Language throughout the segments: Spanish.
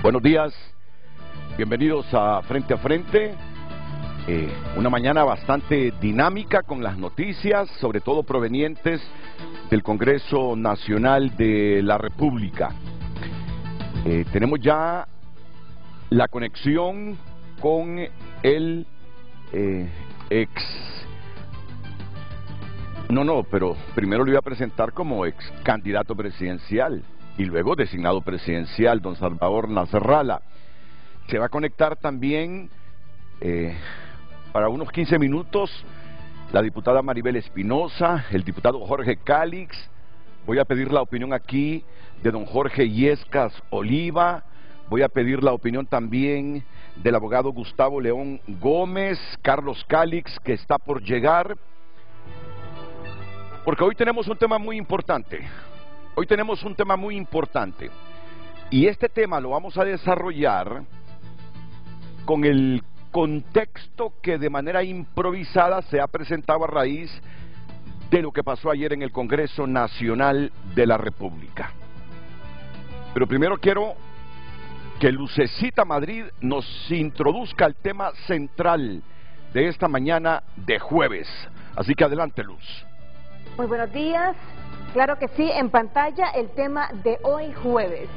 Buenos días, bienvenidos a Frente. Una mañana bastante dinámica con las noticias, sobre todo provenientes del Congreso Nacional de la República. Tenemos ya la conexión con el pero primero lo iba a presentar como ex candidato presidencial y luego designado presidencial, don Salvador Nasralla. Se va a conectar también para unos 15 minutos la diputada Maribel Espinosa, el diputado Jorge Calix. Voy a pedir la opinión aquí de don Jorge Yescas Oliva. Voy a pedir la opinión también del abogado Gustavo León Gómez, Carlos Calix, que está por llegar, porque hoy tenemos un tema muy importante. Y este tema lo vamos a desarrollar con el contexto que de manera improvisada se ha presentado a raíz de lo que pasó ayer en el Congreso Nacional de la República. Pero primero quiero que Lucecita Madrid nos introduzca el tema central de esta mañana de jueves. Así que adelante, Luz. Muy buenos días. Claro que sí, en pantalla el tema de hoy jueves.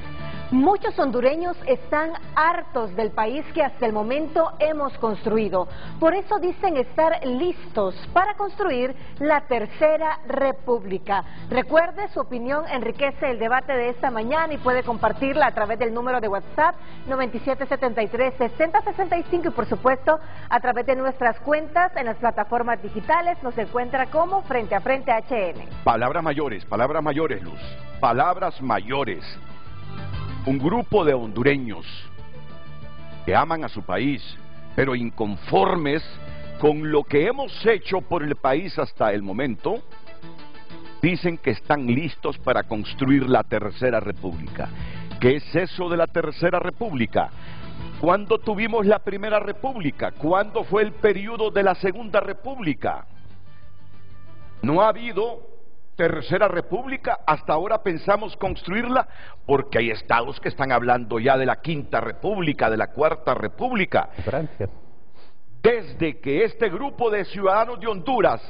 Muchos hondureños están hartos del país que hasta el momento hemos construido. Por eso dicen estar listos para construir la Tercera República. Recuerde, su opinión enriquece el debate de esta mañana y puede compartirla a través del número de WhatsApp 9773-6065 y por supuesto a través de nuestras cuentas en las plataformas digitales. Nos encuentra como Frente a Frente HN. Palabras mayores, Luz. Palabras mayores. Un grupo de hondureños que aman a su país, pero inconformes con lo que hemos hecho por el país hasta el momento, dicen que están listos para construir la Tercera República. ¿Qué es eso de la Tercera República? ¿Cuándo tuvimos la Primera República? ¿Cuándo fue el periodo de la Segunda República? No ha habido Tercera República, hasta ahora pensamos construirla porque hay estados que están hablando ya de la Quinta República, de la Cuarta República. Francia. Desde que este grupo de ciudadanos de Honduras,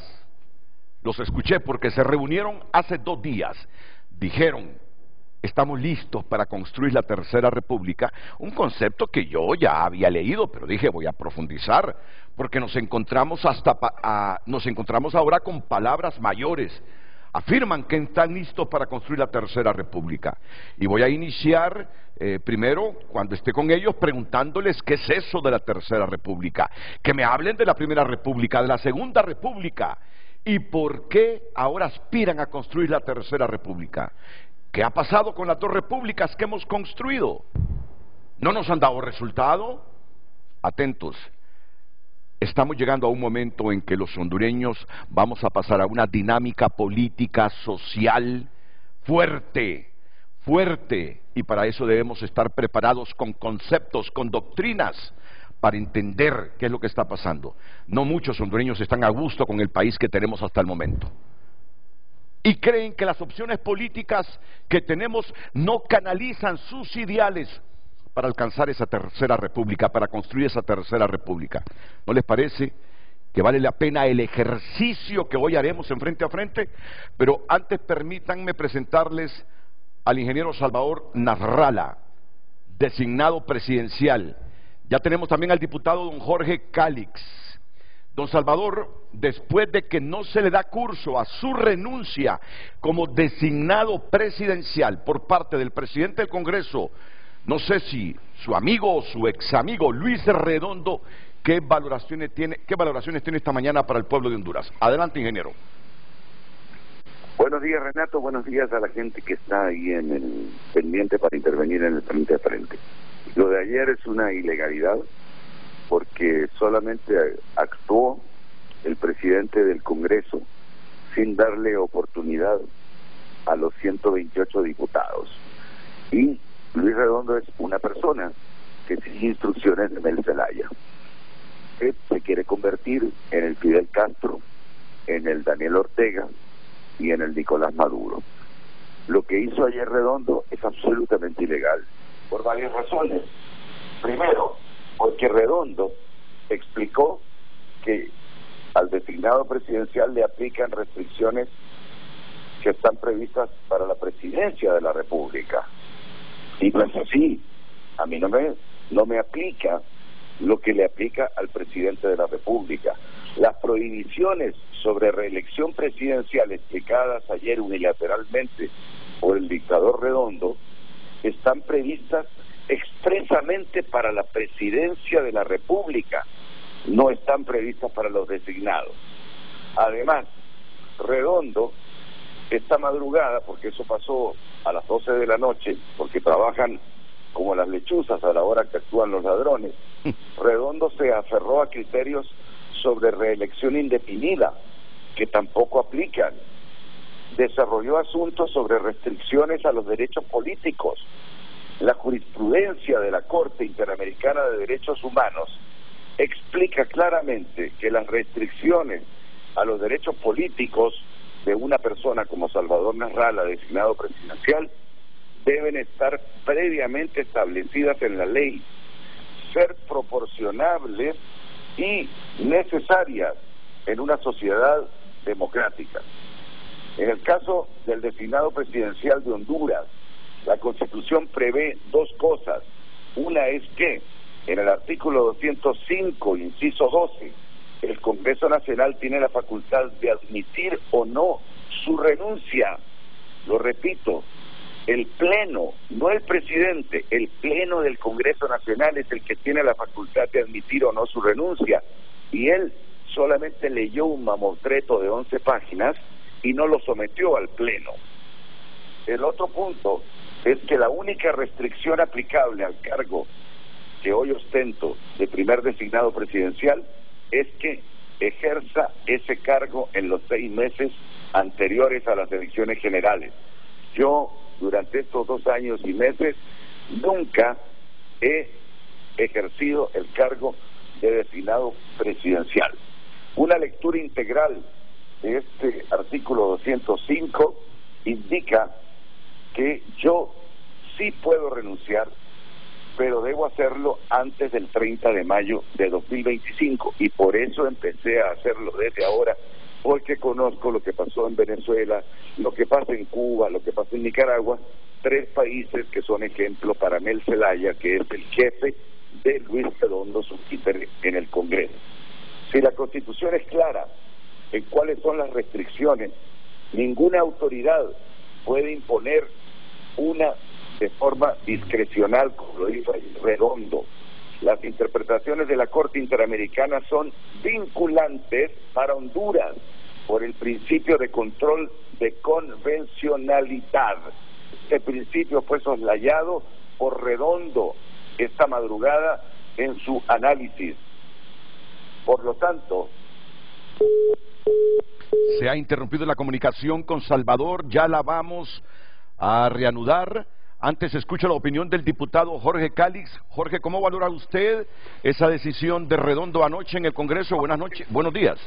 los escuché porque se reunieron hace 2 días, dijeron, estamos listos para construir la Tercera República, un concepto que yo ya había leído, pero dije voy a profundizar, porque nos encontramos ahora con palabras mayores. Afirman que están listos para construir la Tercera República. Y voy a iniciar primero, cuando esté con ellos, preguntándoles qué es eso de la Tercera República. Que me hablen de la Primera República, de la Segunda República. Y por qué ahora aspiran a construir la Tercera República. ¿Qué ha pasado con las 2 repúblicas que hemos construido? ¿No nos han dado resultado? Atentos. Estamos llegando a un momento en que los hondureños vamos a pasar a una dinámica política, social, fuerte, y para eso debemos estar preparados con conceptos, con doctrinas, para entender qué es lo que está pasando. No muchos hondureños están a gusto con el país que tenemos hasta el momento. Y creen que las opciones políticas que tenemos no canalizan sus ideales para alcanzar esa Tercera República, para construir esa Tercera República. ¿No les parece que vale la pena el ejercicio que hoy haremos en Frente a Frente? Pero antes permítanme presentarles al ingeniero Salvador Nasralla, designado presidencial. Ya tenemos también al diputado don Jorge Calix. Don Salvador, después de que no se le da curso a su renuncia como designado presidencial por parte del presidente del Congreso, no sé si su amigo o su ex amigo Luis Redondo, ¿qué valoraciones tiene esta mañana para el pueblo de Honduras? Adelante, ingeniero. Buenos días, Renato. Buenos días a la gente que está ahí en el pendiente para intervenir en el Frente a Frente. Lo de ayer es una ilegalidad porque solamente actuó el presidente del Congreso sin darle oportunidad a los 128 diputados. Y Luis Redondo es una persona que sigue instrucciones de Mel Zelaya, que se quiere convertir en el Fidel Castro, en el Daniel Ortega y en el Nicolás Maduro. Lo que hizo ayer Redondo es absolutamente ilegal. por varias razones. Primero, porque Redondo explicó que al designado presidencial le aplican restricciones que están previstas para la presidencia de la República. Y no es así. A mí no me aplica lo que le aplica al presidente de la República. Las prohibiciones sobre reelección presidencial explicadas ayer unilateralmente por el dictador Redondo están previstas expresamente para la presidencia de la República, no están previstas para los designados. Además, Redondo, esta madrugada, porque eso pasó a las 12 de la noche, porque trabajan como las lechuzas a la hora que actúan los ladrones, Redondo se aferró a criterios sobre reelección indefinida, que tampoco aplican. Desarrolló asuntos sobre restricciones a los derechos políticos. La jurisprudencia de la Corte Interamericana de Derechos Humanos explica claramente que las restricciones a los derechos políticos de una persona como Salvador Nasralla, designado presidencial, deben estar previamente establecidas en la ley, ser proporcionables y necesarias en una sociedad democrática. En el caso del designado presidencial de Honduras, la Constitución prevé dos cosas. Una es que, en el artículo 205, inciso 12, el Congreso Nacional tiene la facultad de admitir o no su renuncia. Lo repito, el Pleno, no el presidente, el Pleno del Congreso Nacional es el que tiene la facultad de admitir o no su renuncia. Y él solamente leyó un mamotreto de 11 páginas y no lo sometió al Pleno. El otro punto es que la única restricción aplicable al cargo que hoy ostento de primer designado presidencial es que ejerza ese cargo en los 6 meses anteriores a las elecciones generales. Yo, durante estos 2 años y meses, nunca he ejercido el cargo de designado presidencial. Una lectura integral de este artículo 205 indica que yo sí puedo renunciar, pero debo hacerlo antes del 30 de mayo de 2025, y por eso empecé a hacerlo desde ahora, porque conozco lo que pasó en Venezuela, lo que pasa en Cuba, lo que pasa en Nicaragua, 3 países que son ejemplo para Mel Zelaya, que es el jefe de Luis Redondo, su títere en el Congreso. Si la Constitución es clara en cuáles son las restricciones, ninguna autoridad puede imponer una de forma discrecional, como lo dijo Redondo. Las interpretaciones de la Corte Interamericana son vinculantes para Honduras por el principio de control de convencionalidad. Este principio fue soslayado por Redondo esta madrugada en su análisis. Por lo tanto, se ha interrumpido la comunicación con Salvador, ya la vamos a reanudar. Antes escucho la opinión del diputado Jorge Calix. Jorge, ¿cómo valora usted esa decisión de Redondo anoche en el Congreso? Buenas noches, buenos días.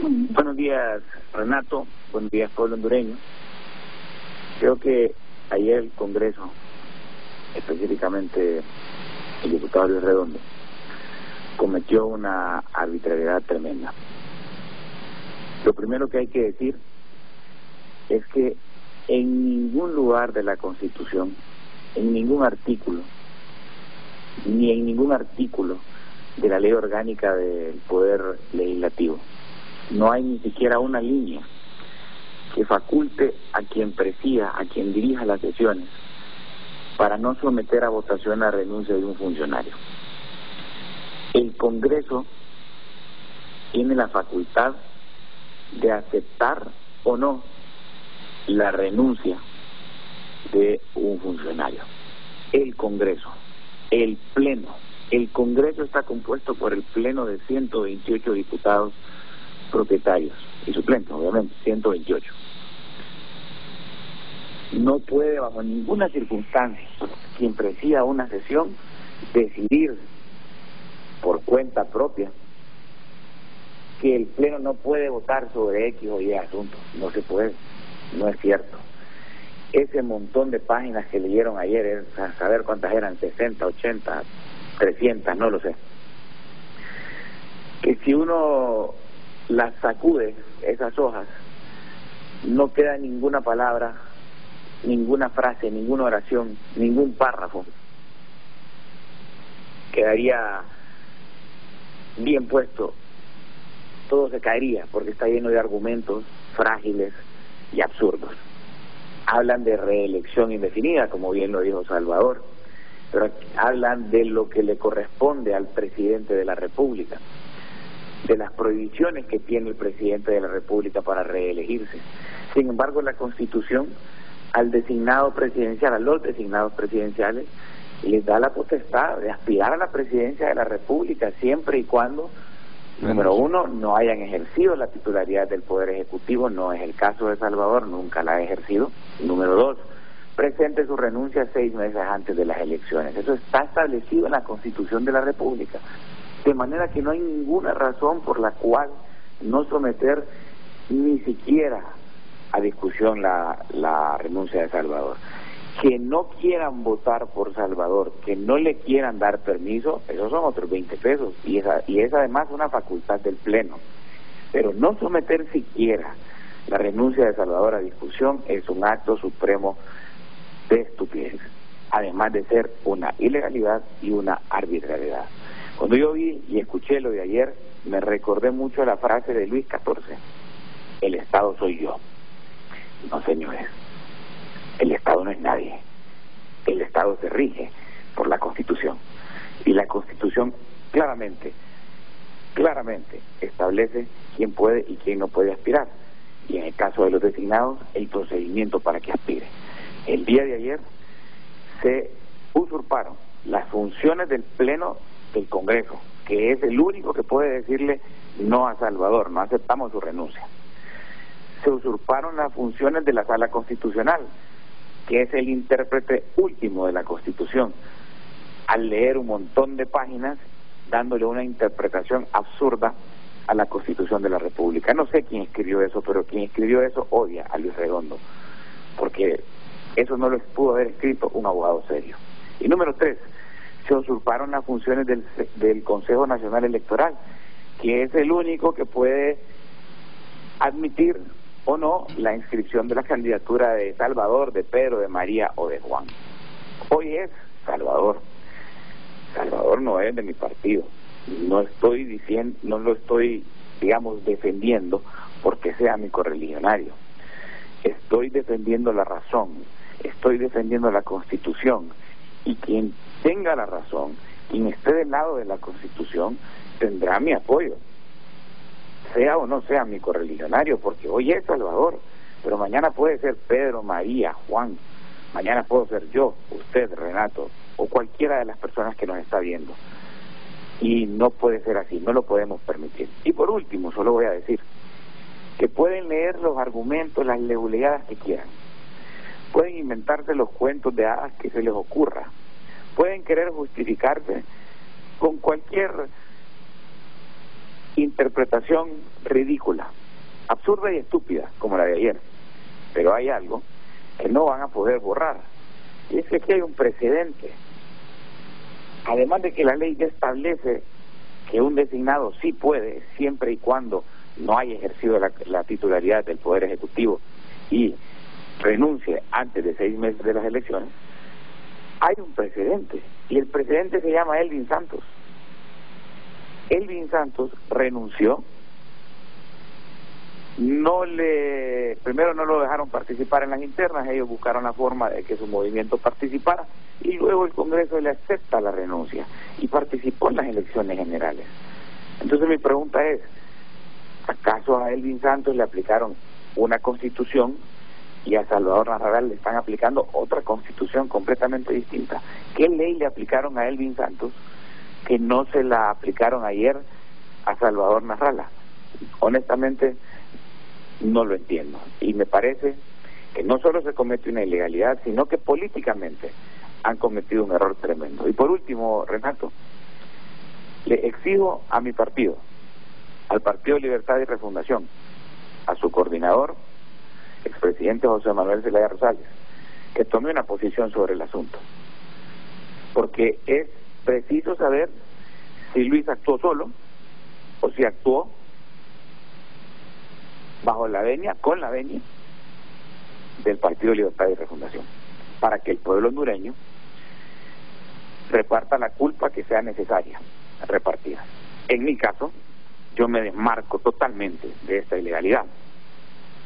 Buenos días, Renato. Buenos días, pueblo hondureño. Creo que ayer el Congreso, específicamente el diputado Luis Redondo, cometió una arbitrariedad tremenda. Lo primero que hay que decir es que en ningún lugar de la Constitución, en ningún artículo, ni en ningún artículo de la Ley Orgánica del Poder Legislativo, no hay ni siquiera una línea que faculte a quien presida, a quien dirija las sesiones, para no someter a votación la renuncia de un funcionario. El Congreso tiene la facultad de aceptar o no la renuncia de un funcionario. El Congreso, el Pleno. El Congreso está compuesto por el Pleno de 128 diputados propietarios y suplentes, obviamente, 128. No puede bajo ninguna circunstancia quien presida una sesión decidir por cuenta propia que el Pleno no puede votar sobre X o Y asuntos. No se puede, no es cierto. ese montón de páginas que leyeron ayer, a saber cuántas eran, 60, 80, 300, no lo sé, que si uno las sacude, esas hojas, no queda ninguna palabra, ninguna frase, ninguna oración, ningún párrafo. Quedaría bien puesto, todo se caería porque está lleno de argumentos frágiles y absurdos. Hablan de reelección indefinida, como bien lo dijo Salvador, pero hablan de lo que le corresponde al presidente de la República, de las prohibiciones que tiene el presidente de la República para reelegirse. Sin embargo, la Constitución al designado presidencial, a los designados presidenciales, les da la potestad de aspirar a la presidencia de la República siempre y cuando, número uno, no hayan ejercido la titularidad del Poder Ejecutivo. No es el caso de Salvador, nunca la ha ejercido. Número dos, presente su renuncia 6 meses antes de las elecciones. Eso está establecido en la Constitución de la República, de manera que no hay ninguna razón por la cual no someter ni siquiera a discusión la renuncia de Salvador. Que no quieran votar por Salvador, que no le quieran dar permiso, esos son otros 20 pesos, y es además una facultad del Pleno. Pero no someter siquiera la renuncia de Salvador a discusión es un acto supremo de estupidez, además de ser una ilegalidad y una arbitrariedad. Cuando yo vi y escuché lo de ayer, me recordé mucho la frase de Luis XIV: el Estado soy yo. No, señores, el Estado no es nadie. El Estado se rige por la Constitución, y la Constitución claramente establece quién puede y quién no puede aspirar, y en el caso de los designados, el procedimiento para que aspire. El día de ayer se usurparon las funciones del Pleno del Congreso, que es el único que puede decirle no a Salvador, no aceptamos su renuncia. Se usurparon las funciones de la Sala Constitucional, que es el intérprete último de la Constitución, al leer un montón de páginas dándole una interpretación absurda a la Constitución de la República. No sé quién escribió eso, pero quien escribió eso odia a Luis Redondo, porque eso no lo pudo haber escrito un abogado serio. Y número 3, se usurparon las funciones del Consejo Nacional Electoral, que es el único que puede admitir o no la inscripción de la candidatura de Salvador, de Pedro, de María o de Juan. Hoy es Salvador. Salvador no es de mi partido. No lo estoy, digamos, defendiendo porque sea mi correligionario. Estoy defendiendo la razón, estoy defendiendo la Constitución, y quien tenga la razón, quien esté del lado de la Constitución, tendrá mi apoyo, sea o no sea mi correligionario, porque hoy es Salvador, pero mañana puede ser Pedro, María, Juan, mañana puedo ser yo, usted, Renato, o cualquiera de las personas que nos está viendo. Y no puede ser así, no lo podemos permitir. Y por último, solo voy a decir que pueden leer los argumentos, las leguleadas que quieran, pueden inventarse los cuentos de hadas que se les ocurra, pueden querer justificarse con cualquier interpretación ridícula, absurda y estúpida, como la de ayer, pero hay algo que no van a poder borrar, y es que aquí hay un precedente. Además de que la ley ya establece que un designado sí puede, siempre y cuando no haya ejercido la titularidad del Poder Ejecutivo y renuncie antes de 6 meses de las elecciones, hay un precedente, y el precedente se llama Elvin Santos. Elvin Santos renunció, primero no lo dejaron participar en las internas, ellos buscaron la forma de que su movimiento participara, y luego el Congreso le acepta la renuncia y participó en las elecciones generales. Entonces mi pregunta es, ¿acaso a Elvin Santos le aplicaron una Constitución y a Salvador Narral le están aplicando otra Constitución completamente distinta? ¿Qué ley le aplicaron a Elvin Santos que no se la aplicaron ayer a Salvador Narrala? Honestamente no lo entiendo, y me parece que no solo se comete una ilegalidad, sino que políticamente han cometido un error tremendo. Y por último, Renato, le exijo a mi partido, al Partido Libertad y Refundación, a su coordinador, expresidente José Manuel Zelaya Rosales, que tome una posición sobre el asunto, porque es preciso saber si Luis actuó solo o si actuó bajo la venia, con la venia del Partido Libertad y Refundación, para que el pueblo hondureño reparta la culpa que sea necesaria repartida. En mi caso, yo me desmarco totalmente de esta ilegalidad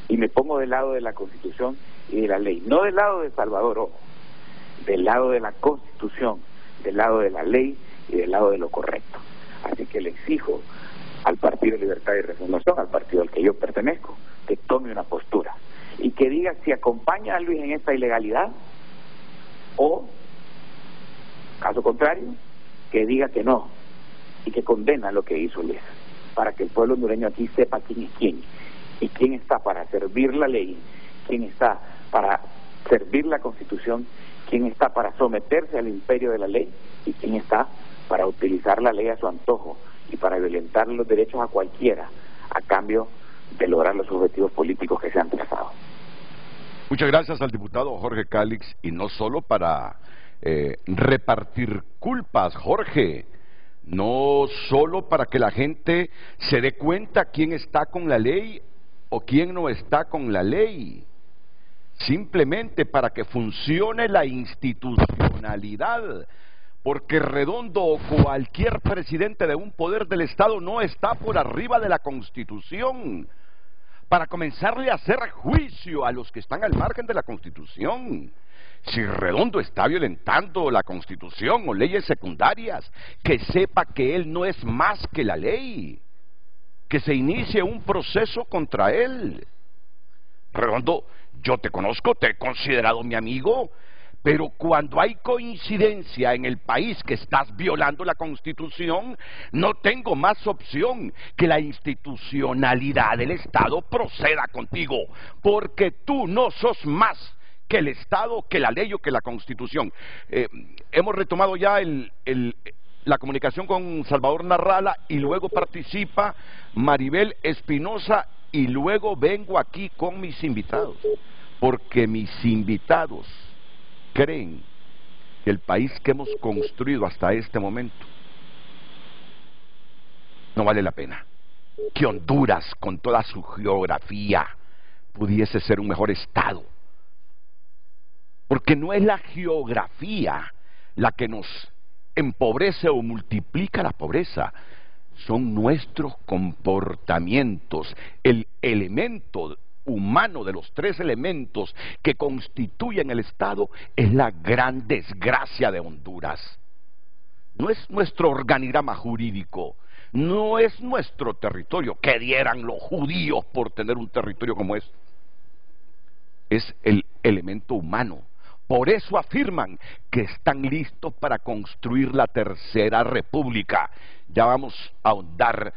y me pongo del lado de la Constitución y de la ley, no del lado de Salvador, ojo, del lado de la Constitución, del lado de la ley y del lado de lo correcto. Así que le exijo al Partido Libertad y Refundación, al partido al que yo pertenezco, que tome una postura y que diga si acompaña a Luis en esta ilegalidad o, caso contrario, que diga que no y que condena lo que hizo Luis, para que el pueblo hondureño aquí sepa quién es quién y quién está para servir la ley, quién está para servir la Constitución, quién está para someterse al imperio de la ley y quién está para utilizar la ley a su antojo y para violentar los derechos a cualquiera a cambio de lograr los objetivos políticos que se han trazado. Muchas gracias al diputado Jorge Calix, y no solo para repartir culpas, Jorge, no solo para que la gente se dé cuenta quién está con la ley o quién no está con la ley, simplemente para que funcione la institucionalidad, porque Redondo o cualquier presidente de un poder del Estado no está por arriba de la Constitución, para comenzarle a hacer juicio a los que están al margen de la Constitución. Si Redondo está violentando la Constitución o leyes secundarias, que sepa que él no es más que la ley, que se inicie un proceso contra él. Redondo, yo te conozco, te he considerado mi amigo, pero cuando hay coincidencia en el país que estás violando la Constitución, no tengo más opción que la institucionalidad del Estado proceda contigo, porque tú no sos más que el Estado, que la ley o que la Constitución. Hemos retomado ya la comunicación con Salvador Narrala y luego participa Maribel Espinosa y luego vengo aquí con mis invitados, porque mis invitados creen que el país que hemos construido hasta este momento no vale la pena, que Honduras con toda su geografía pudiese ser un mejor Estado, porque no es la geografía la que nos empobrece o multiplica la pobreza, son nuestros comportamientos, el elemento humano de los tres elementos que constituyen el Estado es la gran desgracia de Honduras. No es nuestro organigrama jurídico, no es nuestro territorio, que dieran los judíos por tener un territorio como es el elemento humano. Por eso afirman que están listos para construir la Tercera República. Ya vamos a ahondar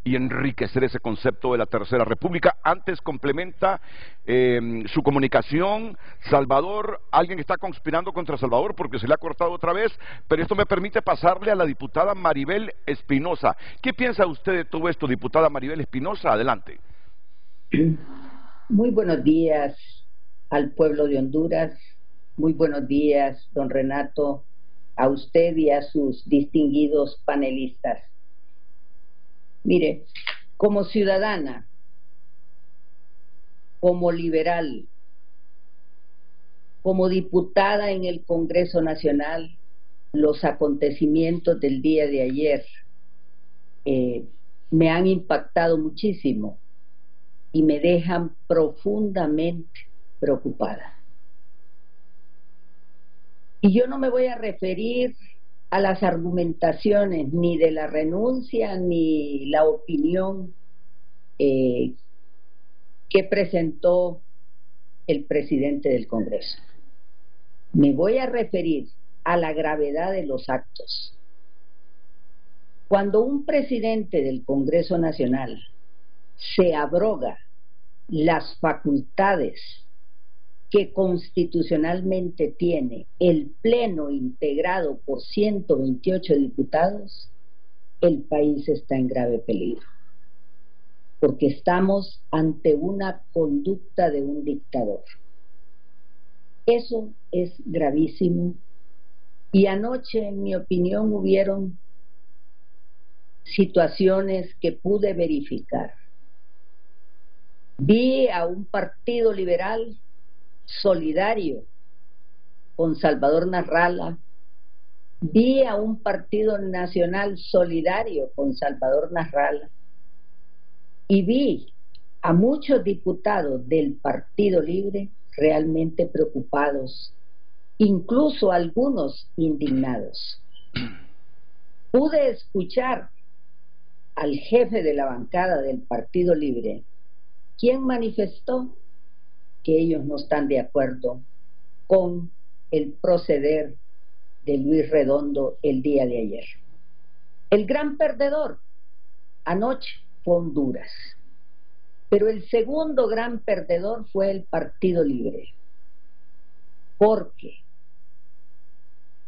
y enriquecer ese concepto de la Tercera República. Antes complementa su comunicación Salvador. Alguien está conspirando contra Salvador porque se le ha cortado otra vez, pero esto me permite pasarle a la diputada Maribel Espinosa. ¿Qué piensa usted de todo esto, diputada Maribel Espinosa? Adelante. Muy buenos días al pueblo de Honduras. Muy buenos días, don Renato, a usted y a sus distinguidos panelistas. Mire, como ciudadana, como liberal, como diputada en el Congreso Nacional, los acontecimientos del día de ayer me han impactado muchísimo y me dejan profundamente preocupada. Y yo no me voy a referir a las argumentaciones ni de la renuncia ni la opinión que presentó el presidente del Congreso. Me voy a referir a la gravedad de los actos. Cuando un presidente del Congreso Nacional se abroga las facultades que constitucionalmente tiene el Pleno integrado por 128 diputados, el país está en grave peligro, porque estamos ante una conducta de un dictador. Eso es gravísimo. Y anoche, en mi opinión, hubieron situaciones que pude verificar. Vi a un partido liberal solidario con Salvador Narrala, vi a un partido nacional solidario con Salvador Narrala y vi a muchos diputados del Partido Libre realmente preocupados, incluso algunos indignados. Pude escuchar al jefe de la bancada del Partido Libre, quien manifestó que ellos no están de acuerdo con el proceder de Luis Redondo el día de ayer. El gran perdedor anoche fue Honduras, pero el segundo gran perdedor fue el Partido Libre, porque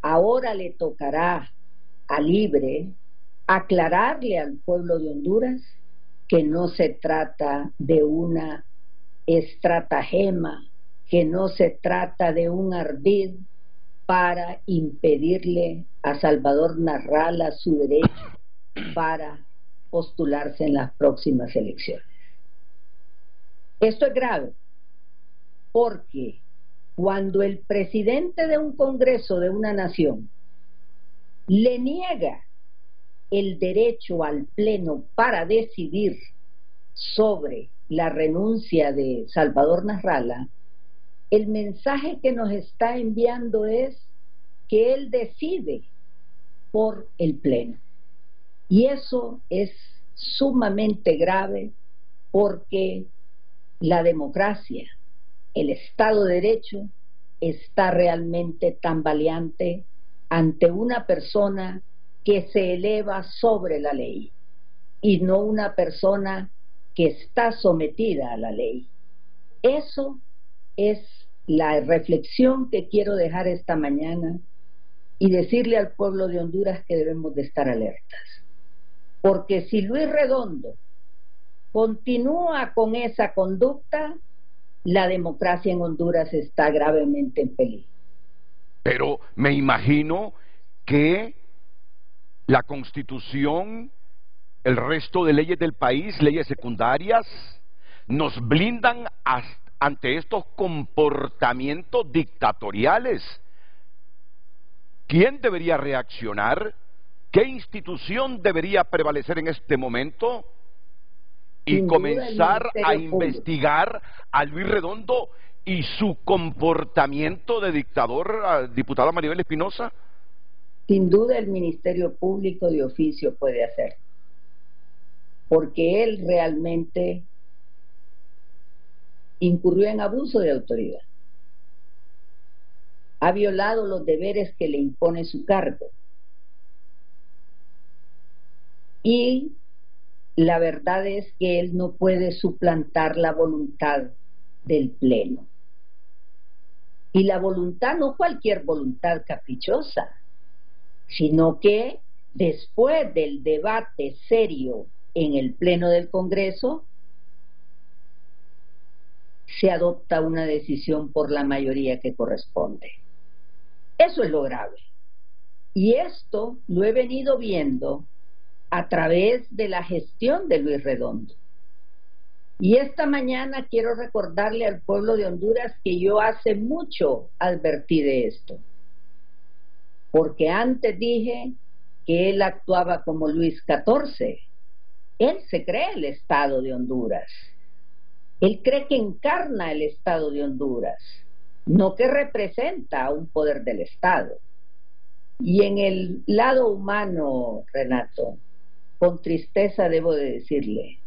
ahora le tocará a Libre aclararle al pueblo de Honduras que no se trata de una estratagema, que no se trata de un ardid para impedirle a Salvador Narrala su derecho para postularse en las próximas elecciones. Esto es grave, porque cuando el presidente de un congreso de una nación le niega el derecho al pleno para decidir sobre la renuncia de Salvador Narrala, el mensaje que nos está enviando es que él decide por el pleno. Y eso es sumamente grave, porque la democracia, el Estado de Derecho, está realmente tambaleante ante una persona que se eleva sobre la ley y no una persona que está sometida a la ley. Eso es la reflexión que quiero dejar esta mañana y decirle al pueblo de Honduras que debemos de estar alertas. Porque si Luis Redondo continúa con esa conducta, la democracia en Honduras está gravemente en peligro. Pero me imagino que la Constitución, el resto de leyes del país, leyes secundarias, nos blindan ante estos comportamientos dictatoriales. ¿Quién debería reaccionar? ¿Qué institución debería prevalecer en este momento? Y comenzar a investigar a Luis Redondo y su comportamiento de dictador, diputada Maribel Espinosa. Sin duda el Ministerio Público de oficio puede hacer, porque él realmente incurrió en abuso de autoridad. Ha violado los deberes que le impone su cargo. Y la verdad es que él no puede suplantar la voluntad del Pleno. Y la voluntad no cualquier voluntad caprichosa, sino que después del debate serio en el Pleno del Congreso, se adopta una decisión por la mayoría que corresponde. Eso es lo grave. Y esto lo he venido viendo a través de la gestión de Luis Redondo. Y esta mañana quiero recordarle al pueblo de Honduras que yo hace mucho advertí de esto. Porque antes dije que él actuaba como Luis XIV. Él se cree el Estado de Honduras. Él cree que encarna el Estado de Honduras, no que representa a un poder del Estado. Y en el lado humano, Renato, con tristeza debo de decirle,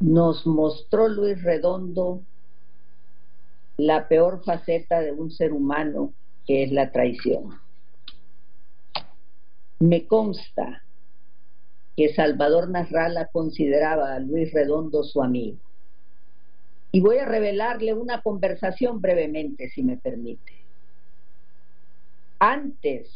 nos mostró Luis Redondo la peor faceta de un ser humano, que es la traición. Me consta que Salvador Narrala consideraba a Luis Redondo su amigo. Y voy a revelarle una conversación brevemente, si me permite. Antes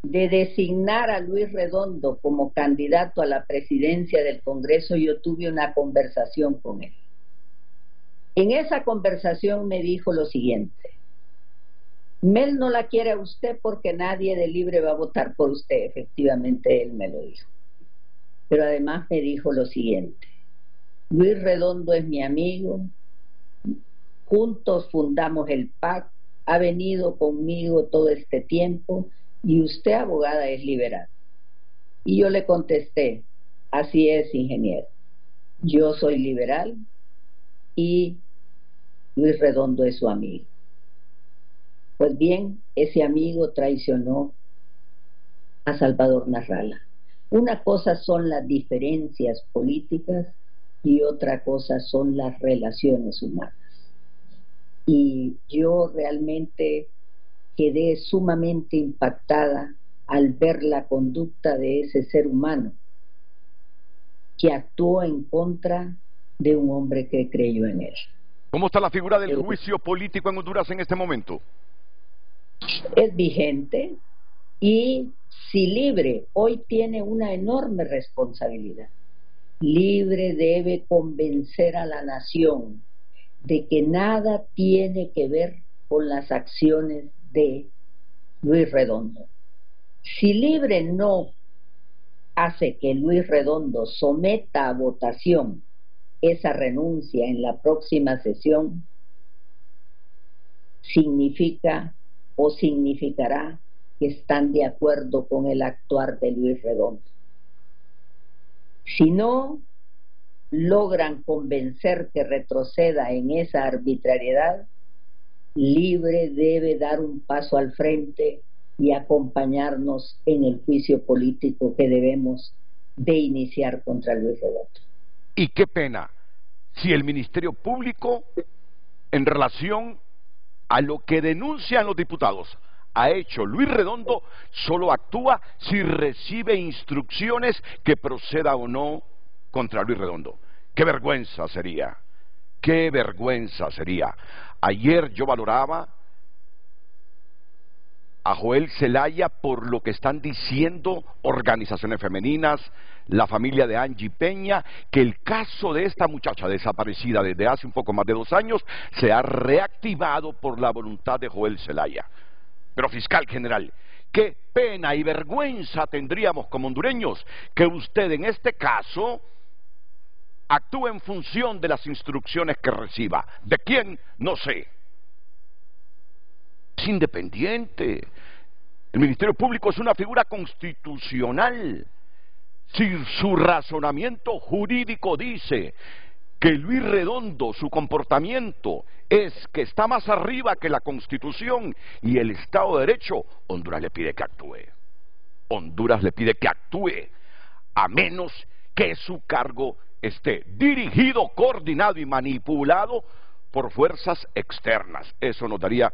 de designar a Luis Redondo como candidato a la presidencia del Congreso, yo tuve una conversación con él. En esa conversación me dijo lo siguiente: Mel no la quiere a usted porque nadie de Libre va a votar por usted. Efectivamente, él me lo dijo. Pero además me dijo lo siguiente: Luis Redondo es mi amigo, juntos fundamos el PAC, ha venido conmigo todo este tiempo y usted, abogada, es liberal. Y yo le contesté: así es, ingeniero, yo soy liberal y Luis Redondo es su amigo. Pues bien, ese amigo traicionó a Salvador Narrala. Una cosa son las diferencias políticas y otra cosa son las relaciones humanas. Y yo realmente quedé sumamente impactada al ver la conducta de ese ser humano que actuó en contra de un hombre que creyó en él. ¿Cómo está la figura del juicio político en Honduras en este momento? Es vigente y si Libre hoy tiene una enorme responsabilidad. Libre debe convencer a la nación de que nada tiene que ver con las acciones de Luis Redondo. Si Libre no hace que Luis Redondo someta a votación esa renuncia en la próxima sesión, significa o significará que están de acuerdo con el actuar de Luis Redondo. Si no logran convencer que retroceda en esa arbitrariedad, Libre debe dar un paso al frente y acompañarnos en el juicio político que debemos de iniciar contra Luis Redondo. Y qué pena si el Ministerio Público, en relación a lo que denuncian los diputados, ha hecho Luis Redondo, solo actúa si recibe instrucciones que proceda o no contra Luis Redondo. ¡Qué vergüenza sería! ¡Qué vergüenza sería! Ayer yo valoraba a Joel Zelaya por lo que están diciendo organizaciones femeninas, la familia de Angie Peña, que el caso de esta muchacha desaparecida desde hace un poco más de 2 años se ha reactivado por la voluntad de Joel Zelaya. Pero, fiscal general, qué pena y vergüenza tendríamos como hondureños que usted en este caso actúe en función de las instrucciones que reciba. ¿De quién? No sé. Es independiente. El Ministerio Público es una figura constitucional. Si su razonamiento jurídico dice que Luis Redondo, su comportamiento es que está más arriba que la Constitución y el Estado de Derecho, Honduras le pide que actúe. Honduras le pide que actúe, a menos que su cargo esté dirigido, coordinado y manipulado por fuerzas externas. Eso nos daría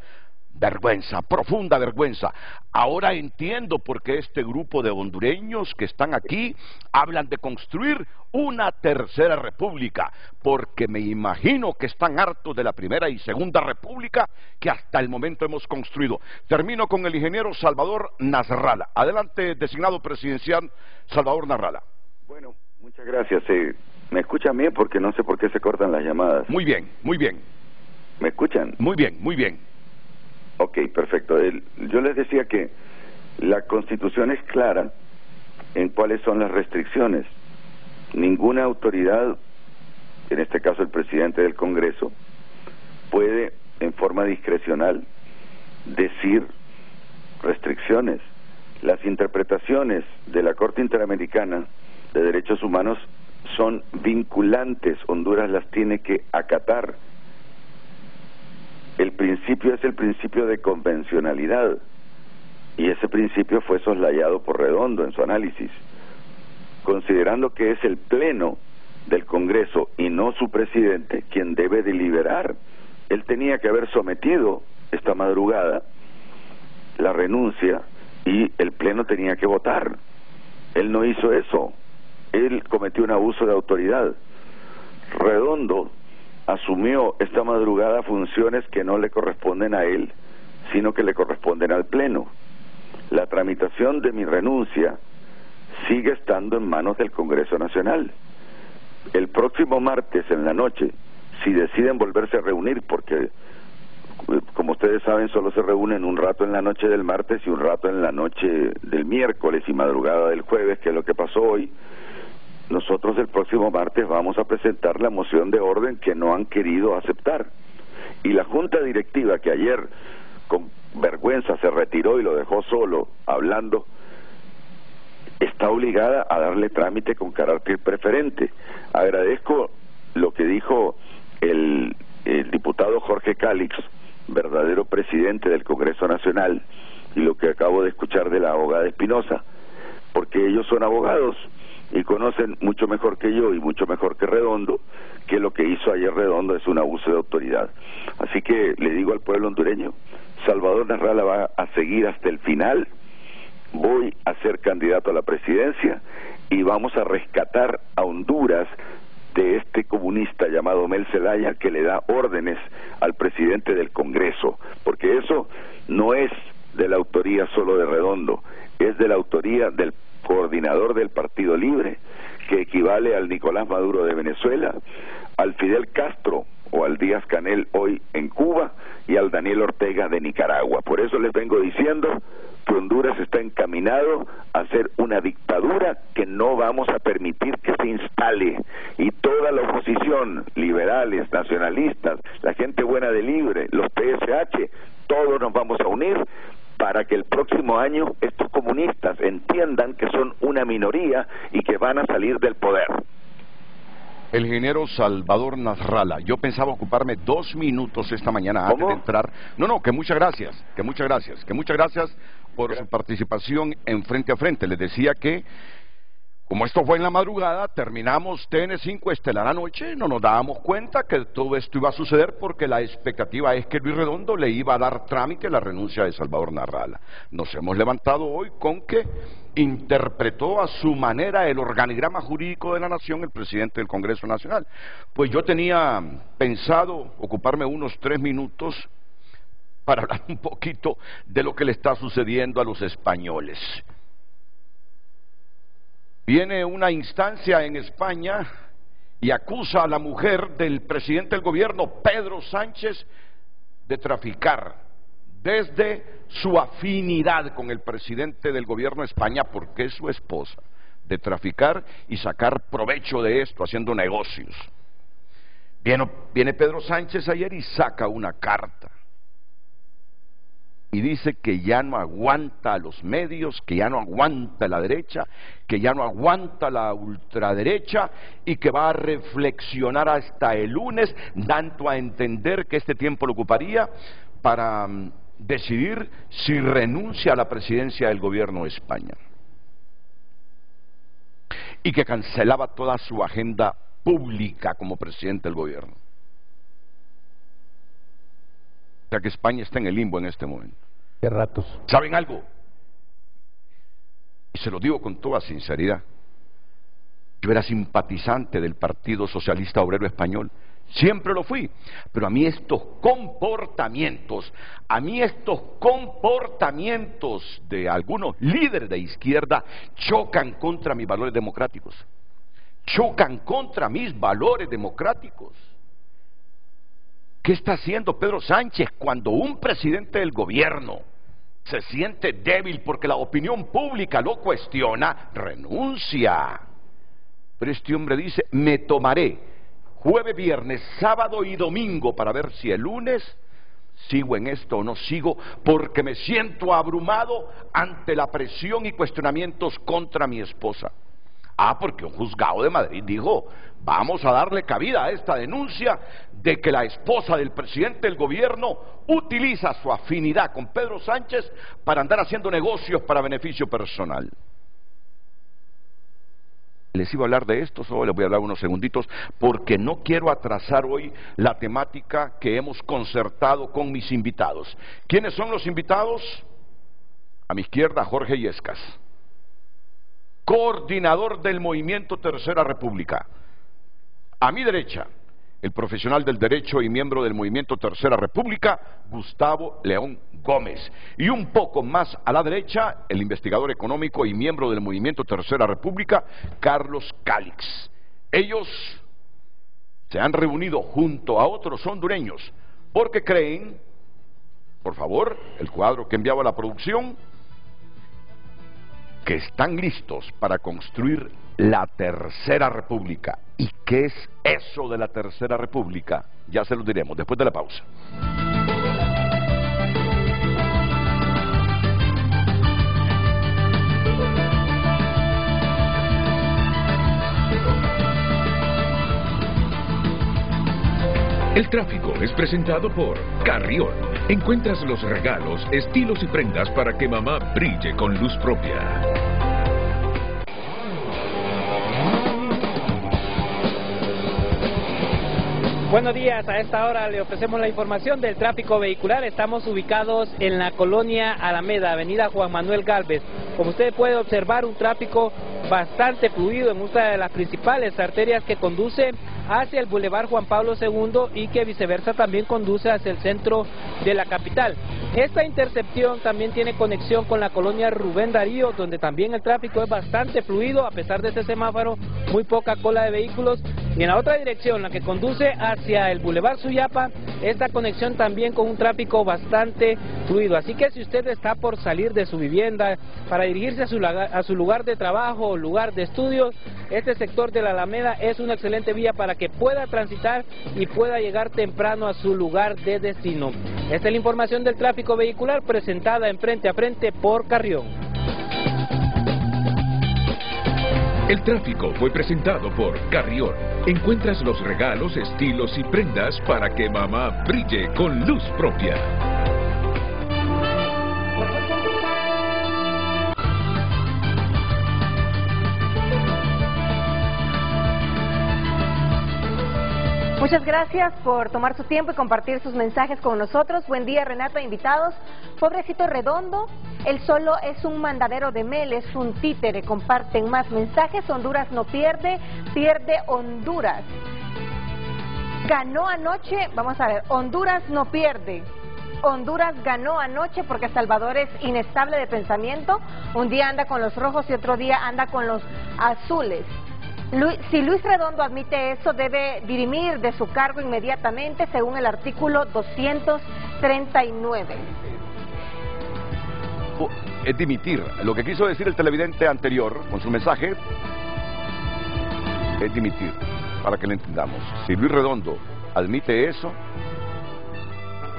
vergüenza, profunda vergüenza. Ahora entiendo por qué este grupo de hondureños que están aquí hablan de construir una tercera república, porque me imagino que están hartos de la primera y segunda república que hasta el momento hemos construido. Termino con el ingeniero Salvador Narrala. Adelante, designado presidencial Salvador Narrala. Bueno, muchas gracias. ¿Me escuchan bien? Porque no sé por qué se cortan las llamadas. Muy bien, muy bien. ¿Me escuchan? Muy bien, muy bien. Ok, perfecto. Yo les decía que la Constitución es clara en cuáles son las restricciones. Ninguna autoridad, en este caso el presidente del Congreso, puede en forma discrecional decir restricciones. Las interpretaciones de la Corte Interamericana de Derechos Humanos son vinculantes. Honduras las tiene que acatar. El principio es el principio de convencionalidad y ese principio fue soslayado por Redondo en su análisis, considerando que es el Pleno del Congreso y no su presidente quien debe deliberar. Él tenía que haber sometido esta madrugada la renuncia y el Pleno tenía que votar. Él no hizo eso. Él cometió un abuso de autoridad. Redondo asumió esta madrugada funciones que no le corresponden a él, sino que le corresponden al Pleno. La tramitación de mi renuncia sigue estando en manos del Congreso Nacional. El próximo martes en la noche, si deciden volverse a reunir, porque como ustedes saben, solo se reúnen un rato en la noche del martes y un rato en la noche del miércoles y madrugada del jueves, que es lo que pasó hoy. Nosotros el próximo martes vamos a presentar la moción de orden que no han querido aceptar. Y la junta directiva, que ayer con vergüenza se retiró y lo dejó solo hablando, está obligada a darle trámite con carácter preferente. Agradezco lo que dijo el diputado Jorge Calix, verdadero presidente del Congreso Nacional, y lo que acabo de escuchar de la abogada Espinosa, porque ellos son abogados y conocen mucho mejor que yo y mucho mejor que Redondo, que lo que hizo ayer Redondo es un abuso de autoridad. Así que le digo al pueblo hondureño, Salvador Narrala va a seguir hasta el final, voy a ser candidato a la presidencia y vamos a rescatar a Honduras de este comunista llamado Mel Zelaya, que le da órdenes al presidente del Congreso, porque eso no es de la autoría solo de Redondo, es de la autoría del coordinador del Partido Libre, que equivale al Nicolás Maduro de Venezuela, al Fidel Castro o al Díaz Canel hoy en Cuba y al Daniel Ortega de Nicaragua. Por eso les vengo diciendo que Honduras está encaminado a ser una dictadura que no vamos a permitir que se instale, y toda la oposición, liberales, nacionalistas, la gente buena de Libre, los PSH, todos nos vamos a unir para que el próximo año estos comunistas entiendan que son una minoría y que van a salir del poder. El ingeniero Salvador Narrala, yo pensaba ocuparme 2 minutos esta mañana antes de entrar. No, que muchas gracias por su participación en Frente a Frente. Les decía que, como esto fue en la madrugada, terminamos TN5 Estelar anoche, no nos dábamos cuenta que todo esto iba a suceder porque la expectativa es que Luis Redondo le iba a dar trámite a la renuncia de Salvador Narrala. Nos hemos levantado hoy con que interpretó a su manera el organigrama jurídico de la nación el presidente del Congreso Nacional. Pues yo tenía pensado ocuparme unos 3 minutos para hablar un poquito de lo que le está sucediendo a los españoles. Viene una instancia en España y acusa a la mujer del presidente del gobierno, Pedro Sánchez, de traficar desde su afinidad con el presidente del gobierno de España, porque es su esposa, de traficar y sacar provecho de esto, haciendo negocios. Viene Pedro Sánchez ayer y saca una carta y dice que ya no aguanta a los medios, que ya no aguanta la derecha, que ya no aguanta la ultraderecha y que va a reflexionar hasta el lunes, dando a entender que este tiempo lo ocuparía para decidir si renuncia a la presidencia del gobierno de España, y que cancelaba toda su agenda pública como presidente del gobierno. O sea que España está en el limbo en este momento. ¿Qué ratos? ¿Saben algo? Y se lo digo con toda sinceridad. Yo era simpatizante del Partido Socialista Obrero Español. Siempre lo fui. Pero a mí estos comportamientos de algunos líderes de izquierda chocan contra mis valores democráticos. Chocan contra mis valores democráticos. ¿Qué está haciendo Pedro Sánchez cuando un presidente del gobierno se siente débil porque la opinión pública lo cuestiona? Renuncia. Pero este hombre dice, me tomaré jueves, viernes, sábado y domingo para ver si el lunes sigo en esto o no sigo, porque me siento abrumado ante la presión y cuestionamientos contra mi esposa. Porque un juzgado de Madrid dijo, vamos a darle cabida a esta denuncia de que la esposa del presidente del gobierno utiliza su afinidad con Pedro Sánchez para andar haciendo negocios para beneficio personal. Les iba a hablar de esto, solo les voy a hablar unos segunditos, porque no quiero atrasar hoy la temática que hemos concertado con mis invitados. ¿Quiénes son los invitados? A mi izquierda, Jorge Illescas, coordinador del Movimiento Tercera República. A mi derecha, el profesional del derecho y miembro del Movimiento Tercera República, Gustavo León Gómez. Y un poco más a la derecha, el investigador económico y miembro del Movimiento Tercera República, Carlos Calix. Ellos se han reunido junto a otros hondureños porque creen por favor, el cuadro que enviaba la producción, que están listos para construir la Tercera República. ¿Y qué es eso de la Tercera República? Ya se lo diremos después de la pausa. El tráfico es presentado por Carrión. Encuentras los regalos, estilos y prendas para que mamá brille con luz propia. Buenos días, a esta hora le ofrecemos la información del tráfico vehicular. Estamos ubicados en la colonia Alameda, avenida Juan Manuel Gálvez. Como usted puede observar, un tráfico bastante fluido en una de las principales arterias que conduce hacia el Boulevard Juan Pablo II y que viceversa también conduce hacia el centro de la capital. Esta intersección también tiene conexión con la colonia Rubén Darío, donde también el tráfico es bastante fluido, a pesar de ese semáforo, muy poca cola de vehículos. Y en la otra dirección, la que conduce hacia el Boulevard Suyapa, esta conexión también con un tráfico bastante fluido. Así que si usted está por salir de su vivienda para dirigirse a su lugar de trabajo o lugar de estudios, este sector de la Alameda es una excelente vía para que pueda transitar y pueda llegar temprano a su lugar de destino. Esta es la información del tráfico vehicular presentada en Frente a Frente por Carrión. El tráfico fue presentado por Carrión. Encuentras los regalos, estilos y prendas para que mamá brille con luz propia. Muchas gracias por tomar su tiempo y compartir sus mensajes con nosotros. Buen día, Renato, invitados. Pobrecito Redondo, él solo es un mandadero de Mel, es un títere. Comparten más mensajes. Honduras no pierde, pierde Honduras. Ganó anoche, vamos a ver, Honduras no pierde. Honduras ganó anoche porque Salvador es inestable de pensamiento. Un día anda con los rojos y otro día anda con los azules. Si Luis Redondo admite eso, debe dirimir de su cargo inmediatamente, según el artículo 239. Es dimitir. Lo que quiso decir el televidente anterior con su mensaje es dimitir, para que lo entendamos. Si Luis Redondo admite eso,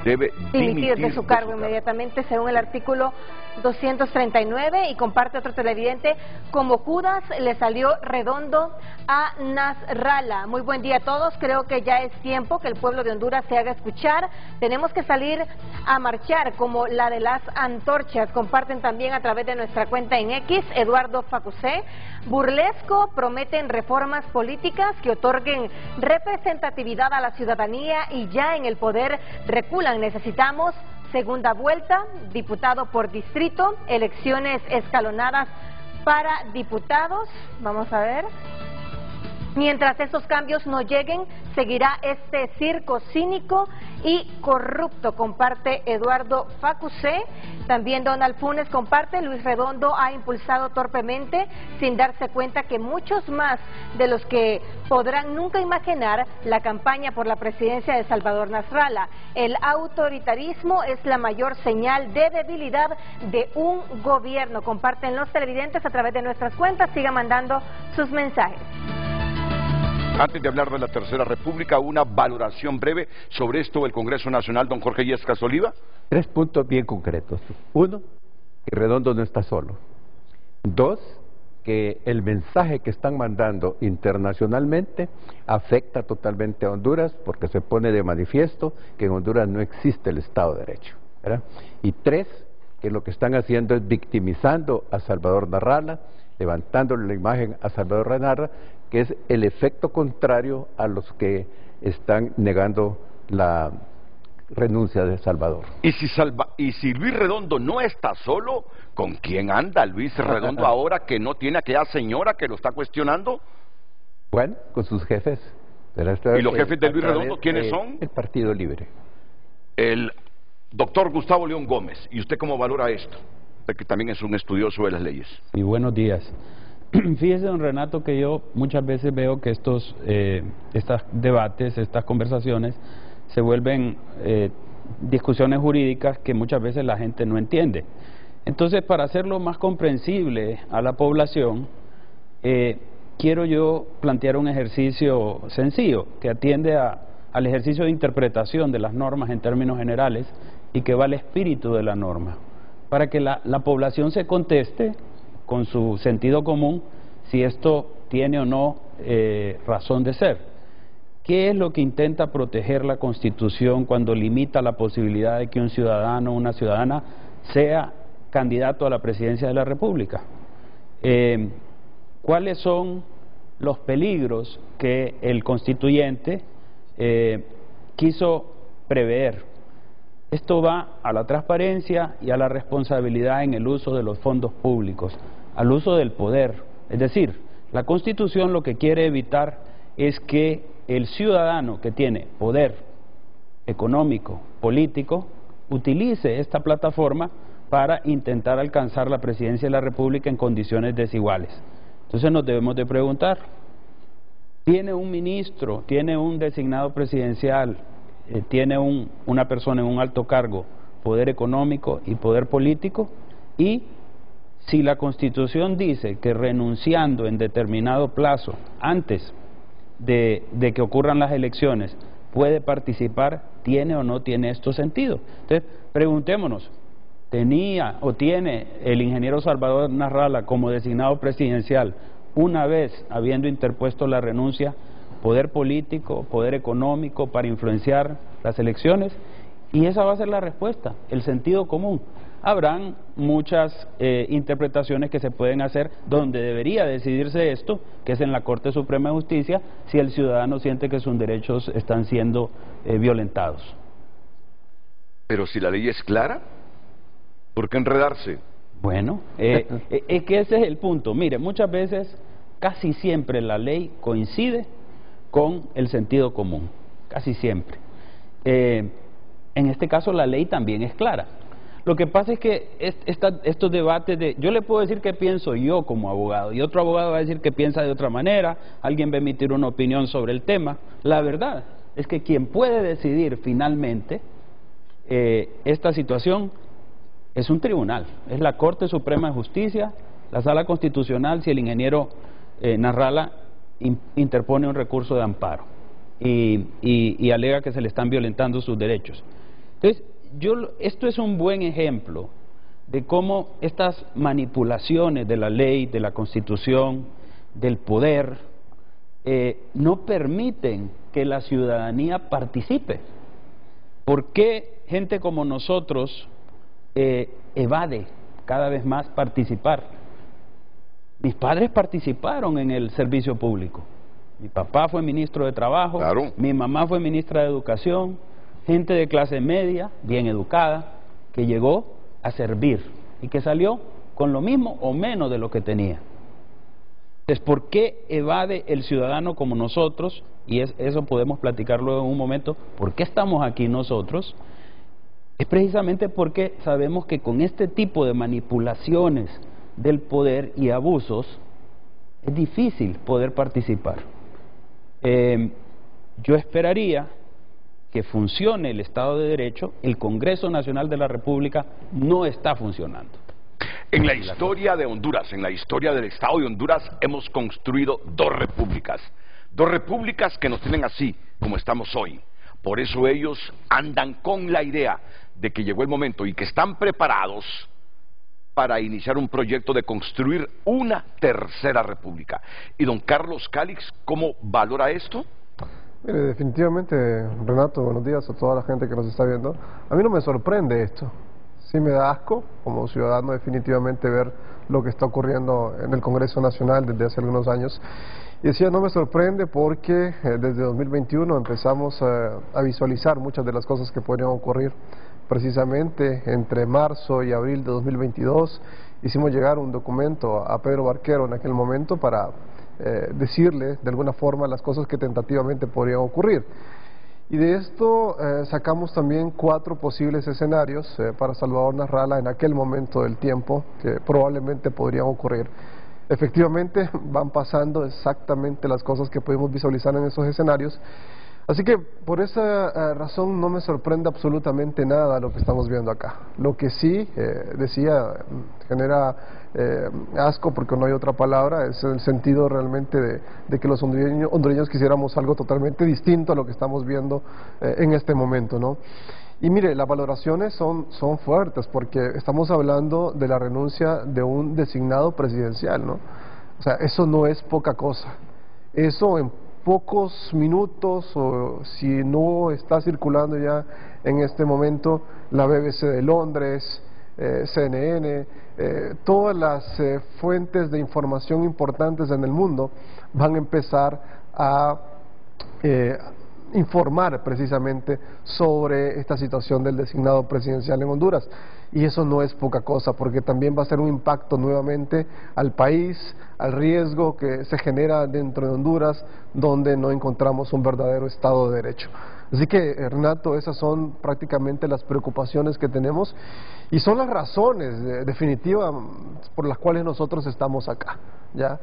debe dimitir de su cargo inmediatamente, según el artículo 239, y comparte otro televidente: como Judas le salió Redondo a Nasrallah. Muy buen día a todos. Creo que ya es tiempo que el pueblo de Honduras se haga escuchar. Tenemos que salir a marchar como la de las antorchas. Comparten también a través de nuestra cuenta en X, Eduardo Facusé. Burlesco, prometen reformas políticas que otorguen representatividad a la ciudadanía y ya en el poder reculan. Necesitamos segunda vuelta, diputado por distrito, elecciones escalonadas para diputados. Vamos a ver. Mientras esos cambios no lleguen, seguirá este circo cínico y corrupto, comparte Eduardo Facusé. También Donald Funes comparte: Luis Redondo ha impulsado torpemente, sin darse cuenta que muchos más de los que podrán nunca imaginar la campaña por la presidencia de Salvador Nasrallah. El autoritarismo es la mayor señal de debilidad de un gobierno. Comparten los televidentes a través de nuestras cuentas. Sigan mandando sus mensajes. Antes de hablar de la Tercera República, una valoración breve sobre esto del Congreso Nacional, don Jorge Yescas Oliva. 3 puntos bien concretos. 1, que Redondo no está solo. 2, que el mensaje que están mandando internacionalmente afecta totalmente a Honduras, porque se pone de manifiesto que en Honduras no existe el Estado de Derecho, ¿verdad? Y 3, que lo que están haciendo es victimizando a Salvador Nasrallah, levantándole la imagen a Salvador Nasrallah, que es el efecto contrario a los que están negando la renuncia de Salvador. Y si Luis Redondo no está solo, ¿con quién anda Luis Redondo ahora que no tiene a aquella señora que lo está cuestionando? Bueno, con sus jefes. ¿Y los jefes de Luis Redondo quiénes son? El Partido Libre. El doctor Gustavo León Gómez. ¿Y usted cómo valora esto? Usted que también es un estudioso de las leyes. Y buenos días. Fíjese, don Renato, que yo muchas veces veo que estos debates, estas conversaciones se vuelven discusiones jurídicas que muchas veces la gente no entiende. Entonces, para hacerlo más comprensible a la población, quiero yo plantear un ejercicio sencillo que atiende al ejercicio de interpretación de las normas en términos generales y que va al espíritu de la norma, para que la población se conteste con su sentido común si esto tiene o no razón de ser. ¿Qué es lo que intenta proteger la Constitución cuando limita la posibilidad de que un ciudadano o una ciudadana sea candidato a la presidencia de la República? ¿Cuáles son los peligros que el constituyente quiso prever? Esto va a la transparencia y a la responsabilidad en el uso de los fondos públicos, al uso del poder. Es decir, la Constitución lo que quiere evitar es que el ciudadano que tiene poder económico, político, utilice esta plataforma para intentar alcanzar la presidencia de la República en condiciones desiguales. Entonces nos debemos de preguntar, ¿tiene un ministro, tiene un designado presidencial, tiene una persona en un alto cargo, poder económico y poder político? Y si la Constitución dice que renunciando en determinado plazo, antes de que ocurran las elecciones, puede participar, ¿tiene o no tiene esto sentido? Entonces, preguntémonos, ¿tenía o tiene el ingeniero Salvador Narrala como designado presidencial, una vez habiendo interpuesto la renuncia, poder político, poder económico para influenciar las elecciones? Y esa va a ser la respuesta, el sentido común. Habrán muchas interpretaciones que se pueden hacer donde debería decidirse esto, que es en la Corte Suprema de Justicia, si el ciudadano siente que sus derechos están siendo violentados. Pero si la ley es clara, ¿por qué enredarse? Bueno, es que ese es el punto. Mire, muchas veces, casi siempre la ley coincide con el sentido común, casi siempre. En este caso la ley también es clara. Lo que pasa es que estos debates yo le puedo decir qué pienso yo como abogado, y otro abogado va a decir que piensa de otra manera, alguien va a emitir una opinión sobre el tema. La verdad es que quien puede decidir finalmente esta situación es un tribunal, es la Corte Suprema de Justicia, la Sala Constitucional, si el ingeniero Narrala interpone un recurso de amparo y alega que se le están violentando sus derechos. Entonces, esto es un buen ejemplo de cómo estas manipulaciones de la ley, de la Constitución, del poder, no permiten que la ciudadanía participe. ¿Por qué gente como nosotros evade cada vez más participar? Mis padres participaron en el servicio público. Mi papá fue ministro de Trabajo, claro. Mi mamá fue ministra de Educación, gente de clase media, bien educada, que llegó a servir y que salió con lo mismo o menos de lo que tenía. Entonces, ¿por qué evade el ciudadano como nosotros? Y eso podemos platicar luego en un momento. ¿Por qué estamos aquí nosotros? Es precisamente porque sabemos que con este tipo de manipulaciones del poder y abusos es difícil poder participar. Yo esperaría que funcione el Estado de Derecho. El Congreso Nacional de la República no está funcionando. En la historia de Honduras, en la historia del Estado de Honduras, hemos construido dos repúblicas que nos tienen así como estamos hoy. Por eso ellos andan con la idea de que llegó el momento y que están preparados para iniciar un proyecto de construir una tercera república. Y don Carlos Calix, ¿cómo valora esto? Mire, definitivamente, Renato, buenos días a toda la gente que nos está viendo. A mí no me sorprende esto. Sí me da asco como ciudadano definitivamente ver lo que está ocurriendo en el Congreso Nacional desde hace algunos años. Y decía, no me sorprende porque desde 2021 empezamos a visualizar muchas de las cosas que podrían ocurrir. Precisamente entre marzo y abril de 2022 hicimos llegar un documento a Pedro Barquero en aquel momento para decirle de alguna forma las cosas que tentativamente podrían ocurrir. Y de esto sacamos también 4 posibles escenarios para Salvador Narrala en aquel momento del tiempo que probablemente podrían ocurrir. Efectivamente van pasando exactamente las cosas que pudimos visualizar en esos escenarios. Así que por esa razón no me sorprende absolutamente nada lo que estamos viendo acá. Lo que sí, decía, genera asco, porque no hay otra palabra, es el sentido realmente de que los hondureños quisiéramos algo totalmente distinto a lo que estamos viendo en este momento, ¿no? Y mire, las valoraciones son fuertes, porque estamos hablando de la renuncia de un designado presidencial, ¿no? O sea, eso no es poca cosa. Eso en pocos minutos, o si no está circulando ya en este momento, la BBC de Londres, CNN, todas las fuentes de información importantes en el mundo van a empezar a informar precisamente sobre esta situación del designado presidencial en Honduras. Y eso no es poca cosa, porque también va a ser un impacto nuevamente al país, al riesgo que se genera dentro de Honduras, donde no encontramos un verdadero Estado de Derecho. Así que, Renato, esas son prácticamente las preocupaciones que tenemos y son las razones definitivas por las cuales nosotros estamos acá, ¿ya?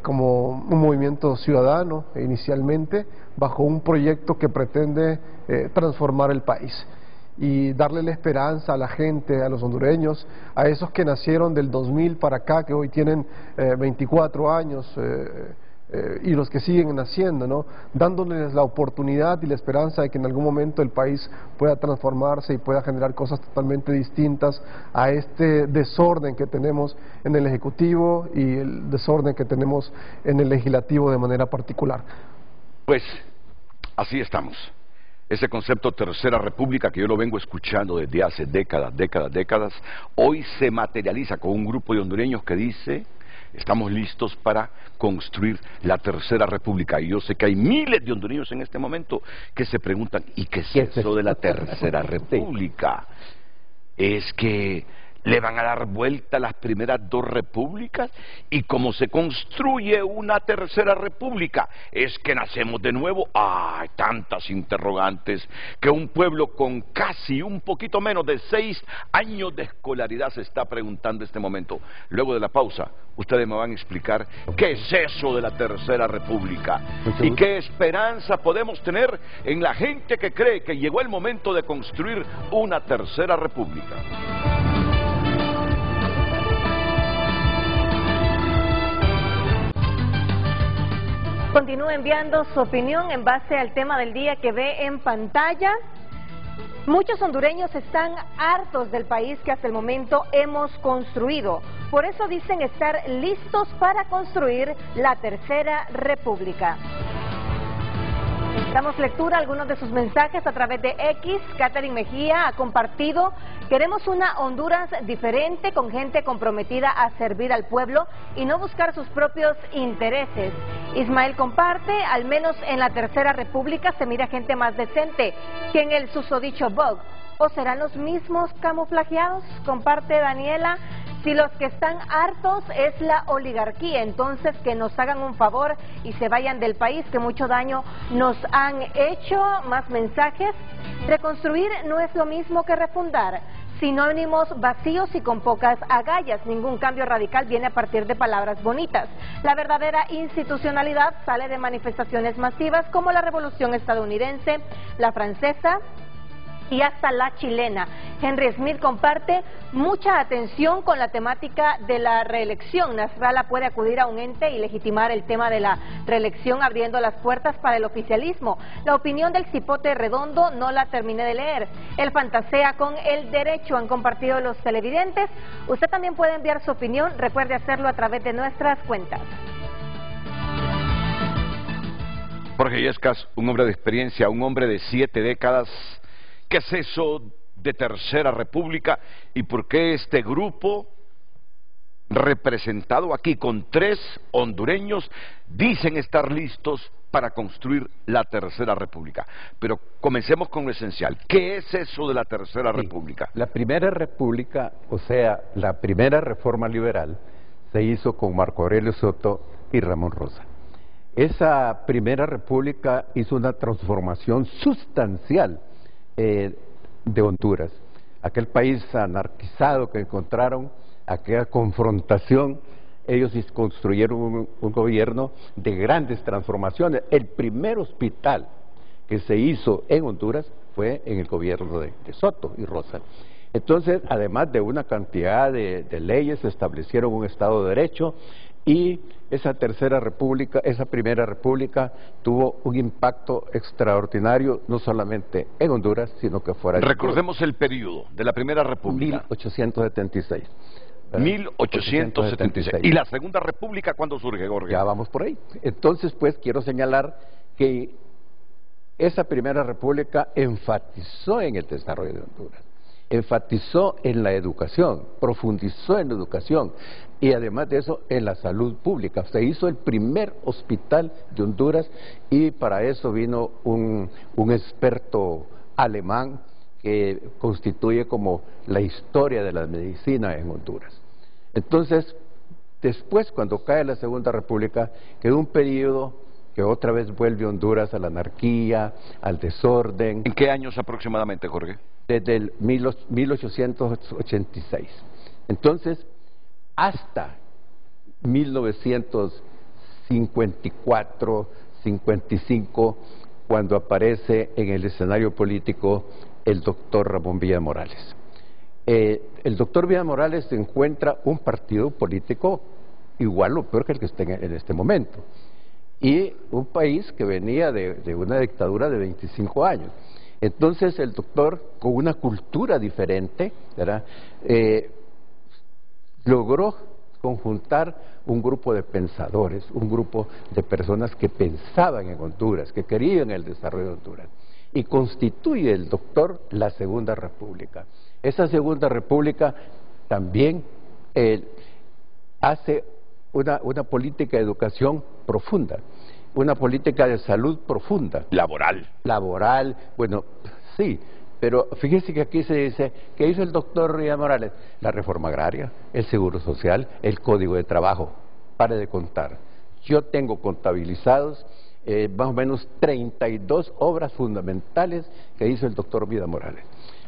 Como un movimiento ciudadano inicialmente, bajo un proyecto que pretende transformar el país y darle la esperanza a la gente, a los hondureños, a esos que nacieron del 2000 para acá, que hoy tienen 24 años, y los que siguen naciendo, ¿no? Dándoles la oportunidad y la esperanza de que en algún momento el país pueda transformarse y pueda generar cosas totalmente distintas a este desorden que tenemos en el Ejecutivo y el desorden que tenemos en el Legislativo de manera particular. Pues así estamos. Ese concepto Tercera República, que yo lo vengo escuchando desde hace décadas, hoy se materializa con un grupo de hondureños que dice: estamos listos para construir la Tercera República. Y yo sé que hay miles de hondureños en este momento que se preguntan: ¿y qué es eso de la Tercera República? ¿Es que le van a dar vuelta a las primeras dos repúblicas? ¿Y cómo se construye una Tercera República? ¿Es que nacemos de nuevo? ¡Ay, tantas interrogantes! Que un pueblo con casi un poquito menos de 6 años de escolaridad se está preguntando en este momento. Luego de la pausa, ustedes me van a explicar qué es eso de la Tercera República y qué esperanza podemos tener en la gente que cree que llegó el momento de construir una Tercera República. Continúe enviando su opinión en base al tema del día que ve en pantalla. Muchos hondureños están hartos del país que hasta el momento hemos construido. Por eso dicen estar listos para construir la Tercera República. Damos lectura a algunos de sus mensajes a través de X. Catherine Mejía ha compartido: queremos una Honduras diferente, con gente comprometida a servir al pueblo y no buscar sus propios intereses. Ismael comparte: al menos en la Tercera República se mira gente más decente que en el susodicho Vogue. ¿O serán los mismos camuflajeados? Comparte Daniela: si los que están hartos es la oligarquía, entonces que nos hagan un favor y se vayan del país, que mucho daño nos han hecho. Más mensajes: reconstruir no es lo mismo que refundar. Sinónimos vacíos y con pocas agallas. Ningún cambio radical viene a partir de palabras bonitas. La verdadera institucionalidad sale de manifestaciones masivas como la Revolución Estadounidense, la francesa y hasta la chilena. Henry Smith comparte: mucha atención con la temática de la reelección. Nasrallah puede acudir a un ente y legitimar el tema de la reelección, abriendo las puertas para el oficialismo. La opinión del cipote redondo no la terminé de leer. Él fantasea con el derecho, han compartido los televidentes. Usted también puede enviar su opinión, recuerde hacerlo a través de nuestras cuentas. Jorge Yescas, un hombre de experiencia, un hombre de 7 décadas. ¿Qué es eso de Tercera República y por qué este grupo, representado aquí con 3 hondureños, dicen estar listos para construir la Tercera República? Pero comencemos con lo esencial. ¿Qué es eso de la Tercera República? La Primera República, o sea, la primera reforma liberal, se hizo con Marco Aurelio Soto y Ramón Rosa. Esa Primera República hizo una transformación sustancial de Honduras, aquel país anarquizado que encontraron, aquella confrontación. Ellos construyeron un gobierno de grandes transformaciones. El primer hospital que se hizo en Honduras fue en el gobierno de Soto y Rosa. Entonces, además de una cantidad de leyes, se establecieron un Estado de Derecho, y esa primera república tuvo un impacto extraordinario, no solamente en Honduras, sino que fuera de Recordemos el periodo de la primera república. 1876. 1876. ¿Y la segunda república cuándo surge, Jorge? Ya vamos por ahí. Entonces, pues, quiero señalar que esa primera república enfatizó en el desarrollo de Honduras, enfatizó en la educación, profundizó en la educación y además de eso en la salud pública. Se hizo el primer hospital de Honduras y para eso vino un experto alemán que constituye como la historia de la medicina en Honduras. Entonces, después cuando cae la Segunda República, quedó un periodo que otra vez vuelve Honduras a la anarquía, al desorden. ¿En qué años aproximadamente, Jorge? Desde el 1886. Entonces, hasta 1954, 55, cuando aparece en el escenario político el doctor Ramón Villa Morales. El doctor Villa Morales encuentra un partido político igual o peor que el que está en este momento, y un país que venía de una dictadura de 25 años. Entonces el doctor, con una cultura diferente, ¿verdad?, logró conjuntar un grupo de pensadores, un grupo de personas que pensaban en Honduras, que querían el desarrollo de Honduras, y constituye el doctor la Segunda República. Esa Segunda República también hace una política de educación profunda, una política de salud profunda. Laboral, bueno, sí, pero fíjese que aquí se dice, ¿qué hizo el doctor Villa Morales? La reforma agraria, el seguro social, el código de trabajo. Pare de contar. Yo tengo contabilizados más o menos 32 obras fundamentales que hizo el doctor Villa Morales.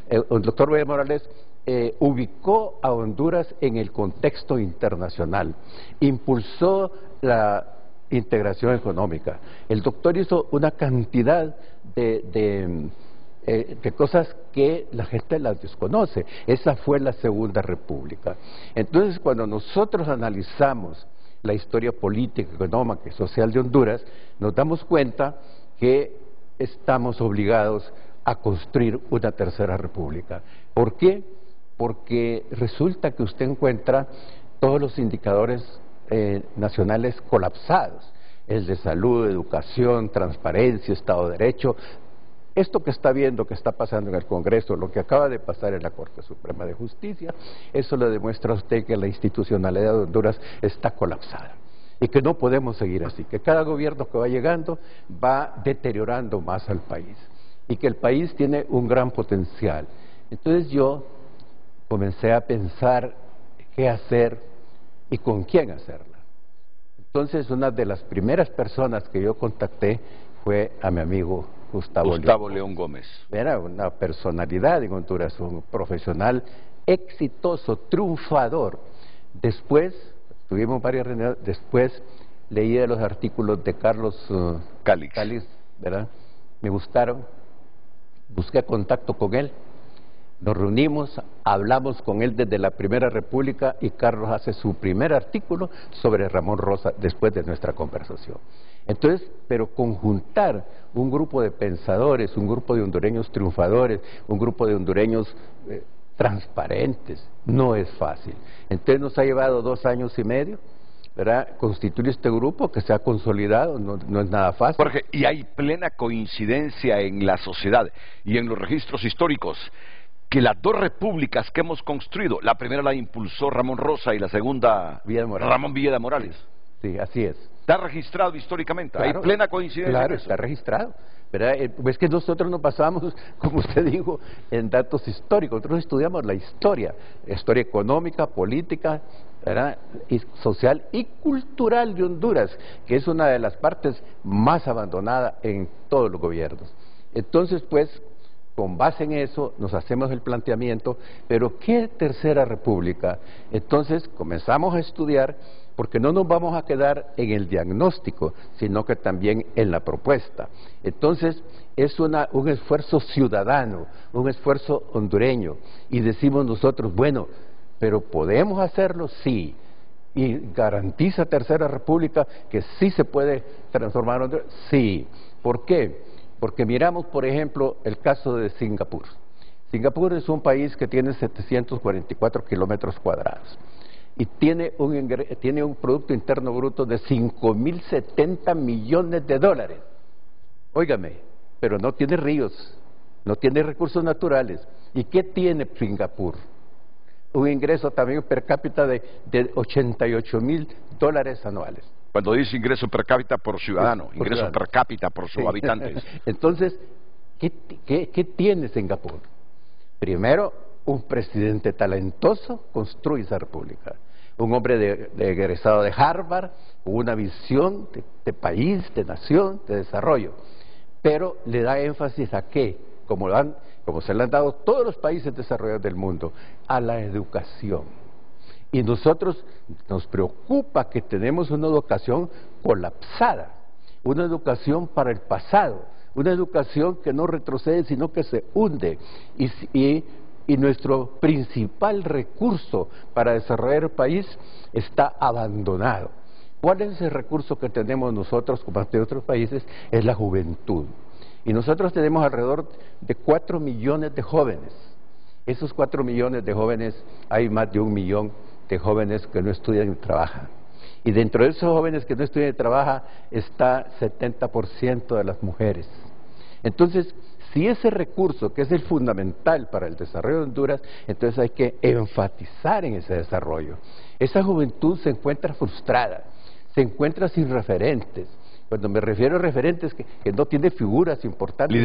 El doctor Villa Morales ubicó a Honduras en el contexto internacional, impulsó la integración económica. El doctor hizo una cantidad de cosas que la gente las desconoce. Esa fue la Segunda República. Entonces, cuando nosotros analizamos la historia política, económica y social de Honduras, nos damos cuenta que estamos obligados a construir una tercera república. ¿Por qué? Porque resulta que usted encuentra todos los indicadores nacionales colapsados, el de salud, educación, transparencia, Estado de Derecho. Esto que está viendo, que está pasando en el Congreso, lo que acaba de pasar en la Corte Suprema de Justicia, eso le demuestra a usted que la institucionalidad de Honduras está colapsada y que no podemos seguir así, que cada gobierno que va llegando va deteriorando más al país y que el país tiene un gran potencial. Entonces yo comencé a pensar qué hacer y con quién hacerla. Entonces una de las primeras personas que yo contacté fue a mi amigo Gustavo León Gómez. Era una personalidad en Honduras, un profesional exitoso, triunfador. Después, tuvimos varias reuniones, después leí los artículos de Carlos Calix, ¿verdad? Me gustaron, busqué contacto con él, nos reunimos, hablamos con él desde la Primera República y Carlos hace su primer artículo sobre Ramón Rosa después de nuestra conversación. Entonces, pero conjuntar un grupo de pensadores, un grupo de hondureños triunfadores, un grupo de hondureños transparentes, no es fácil. Entonces nos ha llevado 2 años y medio, ¿verdad?, constituir este grupo que se ha consolidado, no es nada fácil. Jorge, y hay plena coincidencia en la sociedad y en los registros históricos que las 2 repúblicas que hemos construido, la primera la impulsó Ramón Rosa y la segunda Ramón Villa de Morales. Sí, así es. Está registrado históricamente, claro, hay plena coincidencia. Claro, en eso. está registrado, ¿verdad? Es que nosotros nos basamos, como usted dijo, en datos históricos. Nosotros estudiamos la historia económica, política, ¿verdad?, y social y cultural de Honduras, que es una de las partes más abandonadas en todos los gobiernos. Entonces, pues, con base en eso nos hacemos el planteamiento, pero ¿qué tercera república? Entonces comenzamos a estudiar porque no nos vamos a quedar en el diagnóstico, sino que también en la propuesta. Entonces, es un esfuerzo ciudadano, un esfuerzo hondureño, y decimos nosotros, bueno, pero ¿podemos hacerlo? Sí. ¿Y garantiza Tercera República que sí se puede transformar en Honduras? Sí. ¿Por qué? Porque miramos, por ejemplo, el caso de Singapur. Singapur es un país que tiene 744 kilómetros cuadrados y tiene un Producto Interno Bruto de 5.070 millones de dólares. Óigame, pero no tiene ríos, no tiene recursos naturales. ¿Y qué tiene Singapur? Un ingreso también per cápita de 88.000 dólares anuales. Cuando dice ingreso per cápita por ciudadano, ingreso per cápita por sus habitantes. Entonces, ¿qué tiene Singapur? Primero, un presidente talentoso construye esa república. Un hombre de egresado de Harvard, con una visión de país, de nación, de desarrollo. Pero le da énfasis a qué, como se le han dado todos los países desarrollados del mundo, a la educación. Y nosotros nos preocupa que tenemos una educación colapsada, una educación para el pasado, una educación que no retrocede sino que se hunde, y nuestro principal recurso para desarrollar el país está abandonado. ¿Cuál es ese recurso que tenemos nosotros como de otros países? Es la juventud. Y nosotros tenemos alrededor de 4 millones de jóvenes. Esos 4 millones de jóvenes, hay más de 1 millón de jóvenes que no estudian ni trabajan. Y dentro de esos jóvenes que no estudian ni trabajan está 70% de las mujeres. Entonces, si ese recurso, que es el fundamental para el desarrollo de Honduras, entonces hay que enfatizar en ese desarrollo. Esa juventud se encuentra frustrada, se encuentra sin referentes. Cuando me refiero a referentes, que no tiene figuras importantes.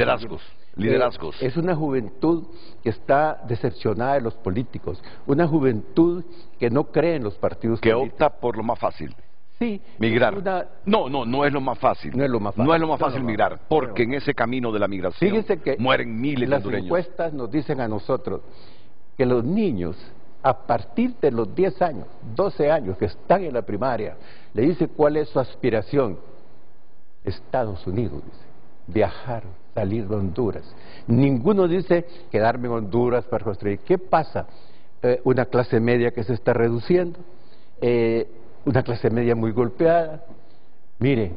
Liderazgos. Es una juventud que está decepcionada de los políticos, una juventud que no cree en los partidos políticos. Que opta por lo más fácil. Sí. Migrar. No es lo más fácil. No es lo más fácil. No es lo más fácil migrar, porque en ese camino de la migración fíjense que mueren miles de hondureños. Las encuestas nos dicen a nosotros que los niños, a partir de los 10 años, 12 años, que están en la primaria, le dice cuál es su aspiración. Estados Unidos, dice, viajar, salir de Honduras. Ninguno dice quedarme en Honduras para construir. ¿Qué pasa? Una clase media que se está reduciendo, una clase media muy golpeada. Mire,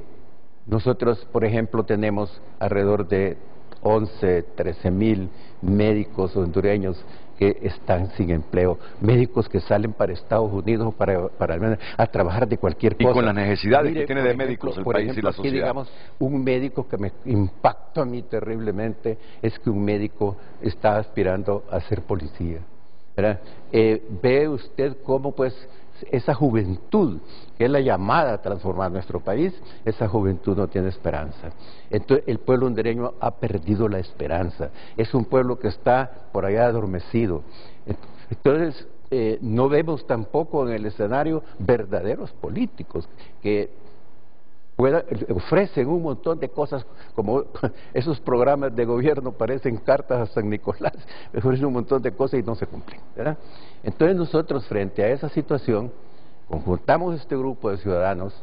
nosotros, por ejemplo, tenemos alrededor de 11, 13 mil médicos hondureños que están sin empleo, médicos que salen para Estados Unidos a trabajar de cualquier cosa. Y con las necesidades que tiene de médicos el país y la sociedad. Aquí, digamos, un médico que me impactó a mí terriblemente es que un médico está aspirando a ser policía, ¿verdad? Ve usted cómo pues esa juventud, que es la llamada a transformar nuestro país, esa juventud no tiene esperanza. Entonces el pueblo hondureño ha perdido la esperanza, es un pueblo que está por allá adormecido. Entonces no vemos tampoco en el escenario verdaderos políticos que ofrecen un montón de cosas, como esos programas de gobierno parecen cartas a San Nicolás, ofrecen un montón de cosas y no se cumplen, ¿verdad? Entonces nosotros, frente a esa situación, conjuntamos este grupo de ciudadanos.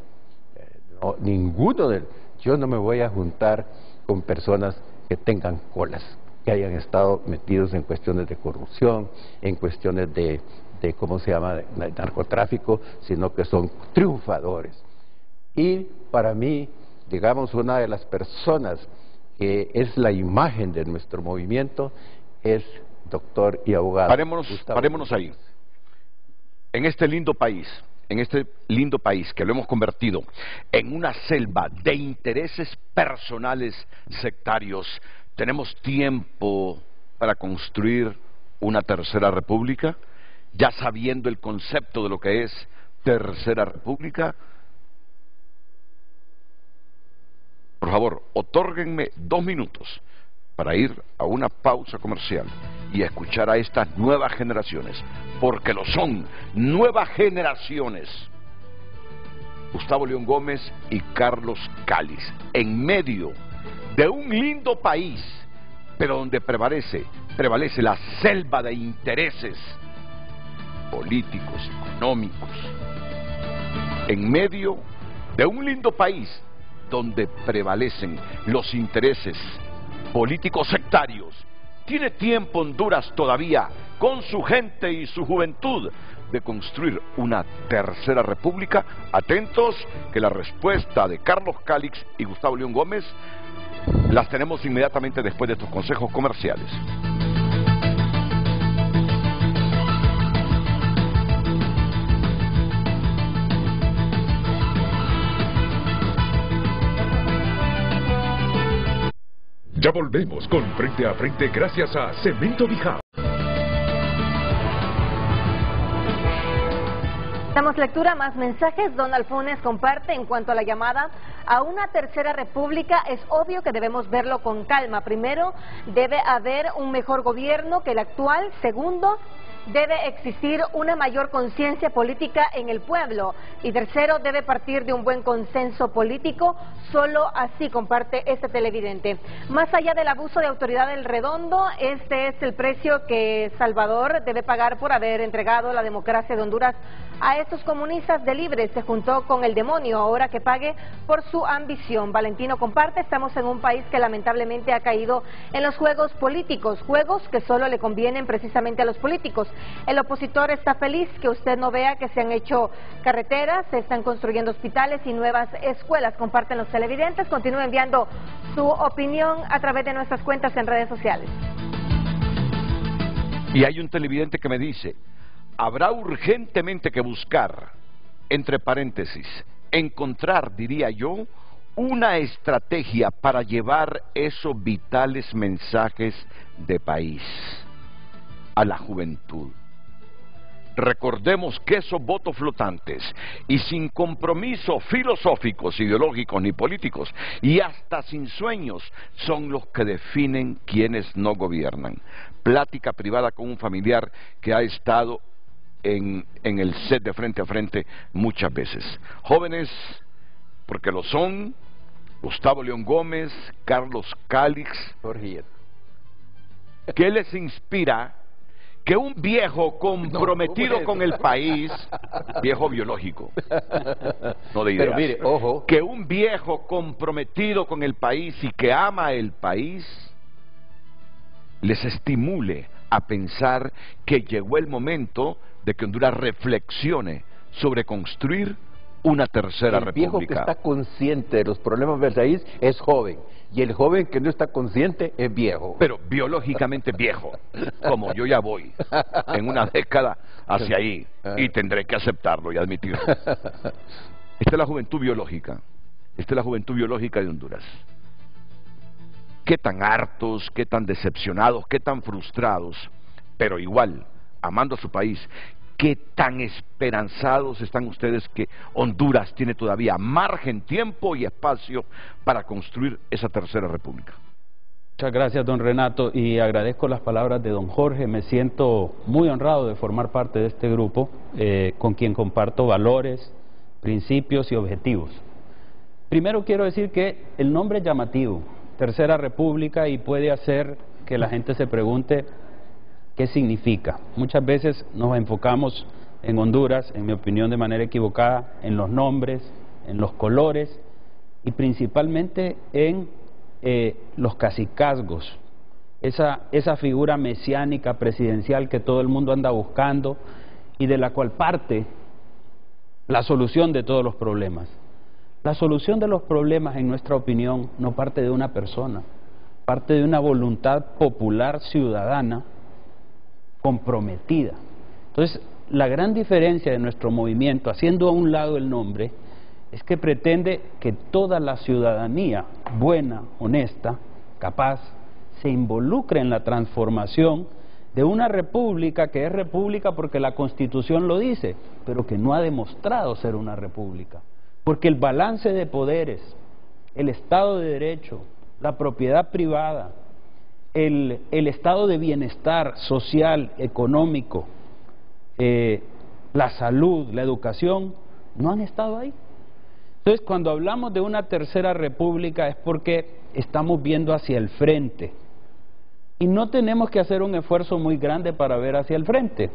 Yo no me voy a juntar con personas que tengan colas, que hayan estado metidos en cuestiones de corrupción, en cuestiones de ¿cómo se llama?, de narcotráfico, sino que son triunfadores. Y para mí, digamos, una de las personas que es la imagen de nuestro movimiento es doctor y abogado. Parémonos ahí. En este lindo país que lo hemos convertido en una selva de intereses personales sectarios, ¿tenemos tiempo para construir una tercera república? Ya sabiendo el concepto de lo que es tercera república. Por favor, otórguenme 2 minutos para ir a una pausa comercial y escuchar a estas nuevas generaciones, porque lo son, nuevas generaciones. Gustavo León Gómez y Carlos Cáliz, en medio de un lindo país, pero donde prevalece la selva de intereses políticos, económicos. en medio de un lindo país donde prevalecen los intereses políticos sectarios. ¿Tiene tiempo Honduras todavía, con su gente y su juventud, de construir una tercera república? Atentos, que la respuesta de Carlos Calix y Gustavo León Gómez las tenemos inmediatamente después de estos consejos comerciales. Ya volvemos con Frente a Frente gracias a Cemento Bijao. Damos lectura a más mensajes. Donald Funes comparte: en cuanto a la llamada a una tercera república, es obvio que debemos verlo con calma. Primero, debe haber un mejor gobierno que el actual. Segundo, debe existir una mayor conciencia política en el pueblo. Y tercero, debe partir de un buen consenso político. Solo así, comparte este televidente. Más allá del abuso de autoridad del Redondo, este es el precio que Salvador debe pagar por haber entregado la democracia de Honduras a estos comunistas de libre. Se juntó con el demonio, ahora que pague por su ambición. Valentino comparte: estamos en un país que lamentablemente ha caído en los juegos políticos, juegos que solo le convienen precisamente a los políticos. El opositor está feliz que usted no vea que se han hecho carreteras, se están construyendo hospitales y nuevas escuelas. Comparten los televidentes. Continúe enviando su opinión a través de nuestras cuentas en redes sociales. Y hay un televidente que me dice: habrá urgentemente que buscar, entre paréntesis, encontrar, diría yo, una estrategia para llevar esos vitales mensajes de país a la juventud. Recordemos que esos votos flotantes y sin compromisos filosóficos, ideológicos ni políticos, y hasta sin sueños, son los que definen quienes no gobiernan. Plática privada con un familiar que ha estado en el set de Frente a Frente muchas veces. Jóvenes, porque lo son, Gustavo León Gómez, Carlos Calix, Jorge, ¿qué les inspira que un viejo comprometido con el país, viejo biológico, no de ideas, pero mire, ojo, que un viejo comprometido con el país y que ama el país, les estimule a pensar que llegó el momento de que Honduras reflexione sobre construir una tercera república? El viejo que está consciente de los problemas del país es joven, y el joven que no está consciente es viejo. Pero biológicamente viejo, como yo ya voy en una década hacia ahí, y tendré que aceptarlo y admitirlo. Esta es la juventud biológica, esta es la juventud biológica de Honduras. Qué tan hartos, qué tan decepcionados, qué tan frustrados, pero igual, amando a su país, qué tan esperanzados están ustedes que Honduras tiene todavía margen, tiempo y espacio para construir esa tercera república. Muchas gracias, don Renato, y agradezco las palabras de don Jorge. Me siento muy honrado de formar parte de este grupo, con quien comparto valores, principios y objetivos. Primero quiero decir que el nombre es llamativo, Tercera República, y puede hacer que la gente se pregunte qué significa. Muchas veces nos enfocamos en Honduras, en mi opinión de manera equivocada, en los nombres, en los colores y principalmente en los cacicazgos, esa figura mesiánica presidencial que todo el mundo anda buscando y de la cual parte la solución de todos los problemas. La solución de los problemas, en nuestra opinión, no parte de una persona, parte de una voluntad popular ciudadana comprometida. Entonces, la gran diferencia de nuestro movimiento, haciendo a un lado el nombre, es que pretende que toda la ciudadanía buena, honesta, capaz, se involucre en la transformación de una república que es república porque la Constitución lo dice, pero que no ha demostrado ser una república. Porque el balance de poderes, el Estado de Derecho, la propiedad privada, el estado de bienestar social, económico, la salud, la educación, no han estado ahí. Entonces, cuando hablamos de una tercera república es porque estamos viendo hacia el frente. Y no tenemos que hacer un esfuerzo muy grande para ver hacia el frente,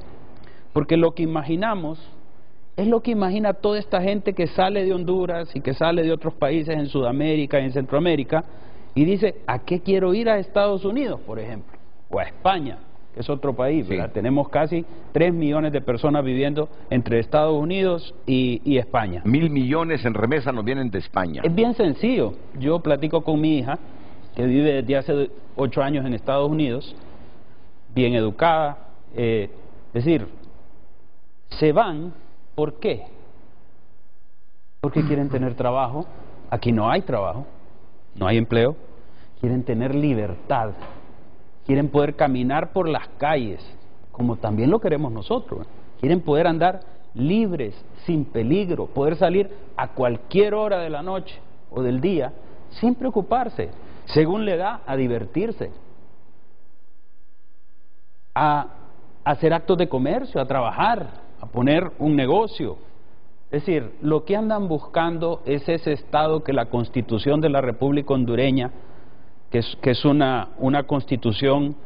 porque lo que imaginamos es lo que imagina toda esta gente que sale de Honduras y que sale de otros países en Sudamérica y en Centroamérica y dice, ¿a qué quiero ir a Estados Unidos, por ejemplo? O a España, que es otro país, ¿verdad? Sí. Tenemos casi 3 millones de personas viviendo entre Estados Unidos y España. 1.000 millones en remesa nos vienen de España. Es bien sencillo. Yo platico con mi hija, que vive desde hace 8 años en Estados Unidos, bien educada, es decir, se van, ¿por qué? Porque quieren tener trabajo. Aquí no hay trabajo, no hay empleo. Quieren tener libertad, quieren poder caminar por las calles, como también lo queremos nosotros. Quieren poder andar libres, sin peligro, poder salir a cualquier hora de la noche o del día, sin preocuparse, según le da, a divertirse, a hacer actos de comercio, a trabajar, a poner un negocio. Es decir, lo que andan buscando es ese Estado que la Constitución de la República Hondureña, que es una constitución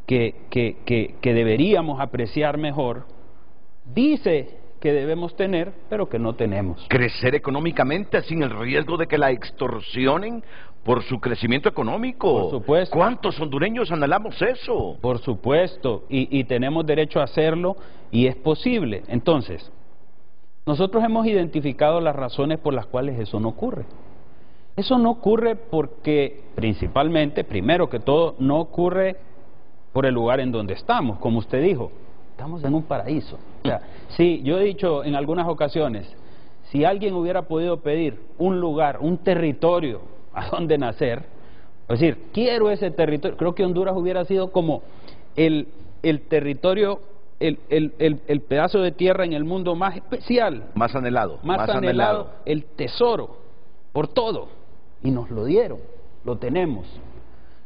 que deberíamos apreciar mejor, dice que debemos tener, pero que no tenemos. Crecer económicamente sin el riesgo de que la extorsionen por su crecimiento económico. Por supuesto. ¿Cuántos hondureños anhelamos eso? Por supuesto, y tenemos derecho a hacerlo, y es posible. Entonces, nosotros hemos identificado las razones por las cuales eso no ocurre. Eso no ocurre porque, principalmente, primero que todo, no ocurre por el lugar en donde estamos, como usted dijo. Estamos en un paraíso. O sea, sí, yo he dicho en algunas ocasiones, si alguien hubiera podido pedir un lugar, un territorio a donde nacer, es decir, quiero ese territorio, creo que Honduras hubiera sido como el territorio, el pedazo de tierra en el mundo más especial, más anhelado, más anhelado, el tesoro, por todo, y nos lo dieron, lo tenemos.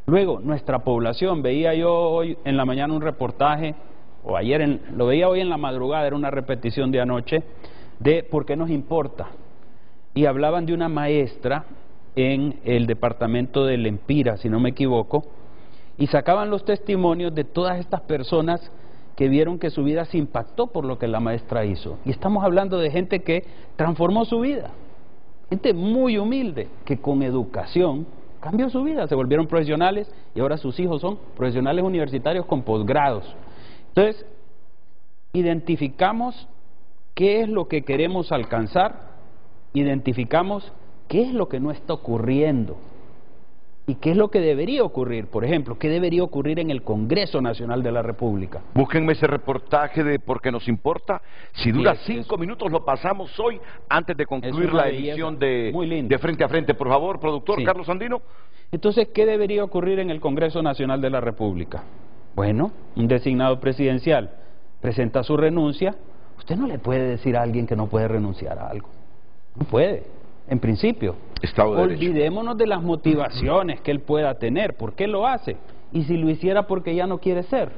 Luego, nuestra población, veía yo hoy en la mañana un reportaje, o ayer, lo veía hoy en la madrugada, era una repetición de anoche, de por qué nos importa. Y hablaban de una maestra en el departamento del Empira, si no me equivoco, y sacaban los testimonios de todas estas personas que vieron que su vida se impactó por lo que la maestra hizo. Y estamos hablando de gente que transformó su vida, gente muy humilde, que con educación cambió su vida, se volvieron profesionales y ahora sus hijos son profesionales universitarios con posgrados. Entonces, identificamos qué es lo que queremos alcanzar, identificamos qué es lo que no está ocurriendo y qué es lo que debería ocurrir. Por ejemplo, qué debería ocurrir en el Congreso Nacional de la República. Búsquenme ese reportaje de Por qué nos importa. Si dura 5 minutos, lo pasamos hoy antes de concluir la edición de Frente a Frente. Por favor, productor, sí. Carlos Andino. Entonces, ¿qué debería ocurrir en el Congreso Nacional de la República? Bueno, un designado presidencial presenta su renuncia. Usted no le puede decir a alguien que no puede renunciar a algo. No puede, en principio. Olvidémonos de las motivaciones que él pueda tener. ¿Por qué lo hace? Y si lo hiciera porque ya no quiere ser,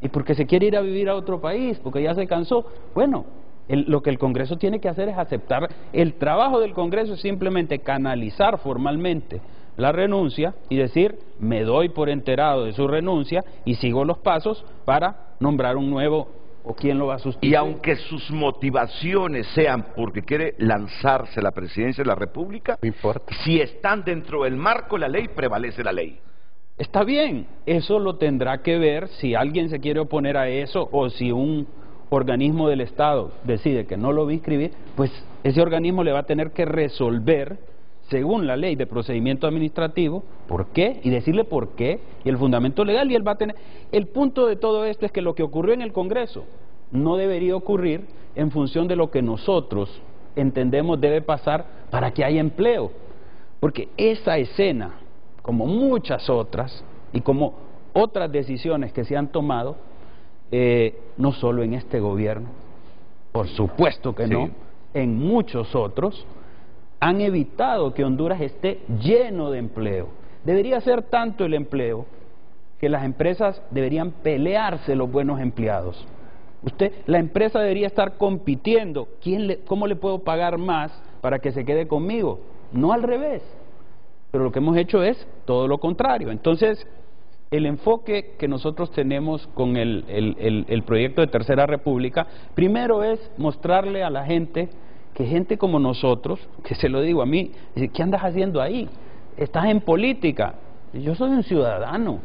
y porque se quiere ir a vivir a otro país, porque ya se cansó, bueno, lo que el Congreso tiene que hacer es aceptar. El trabajo del Congreso es simplemente canalizar formalmente la renuncia y decir, me doy por enterado de su renuncia y sigo los pasos para nombrar un nuevo, o quién lo va a sustituir. Y aunque sus motivaciones sean porque quiere lanzarse a la presidencia de la República, no importa. Si están dentro del marco de la ley, prevalece la ley. Está bien, eso lo tendrá que ver si alguien se quiere oponer a eso, o si un organismo del Estado decide que no lo va a inscribir, pues ese organismo le va a tener que resolver según la ley de procedimiento administrativo, ¿por qué? Y decirle por qué, y el fundamento legal, y él va a tener... El punto de todo esto es que lo que ocurrió en el Congreso no debería ocurrir en función de lo que nosotros entendemos debe pasar para que haya empleo. Porque esa escena, como muchas otras, y como otras decisiones que se han tomado, no solo en este gobierno, por supuesto que no, en muchos otros, han evitado que Honduras esté lleno de empleo. Debería ser tanto el empleo que las empresas deberían pelearse los buenos empleados. La empresa debería estar compitiendo, ¿cómo le puedo pagar más para que se quede conmigo? No al revés. Pero lo que hemos hecho es todo lo contrario. Entonces, el enfoque que nosotros tenemos con el proyecto de Tercera República, primero es mostrarle a la gente que gente como nosotros, que se lo digo a mí, ¿qué andas haciendo ahí? Estás en política. Yo soy un ciudadano.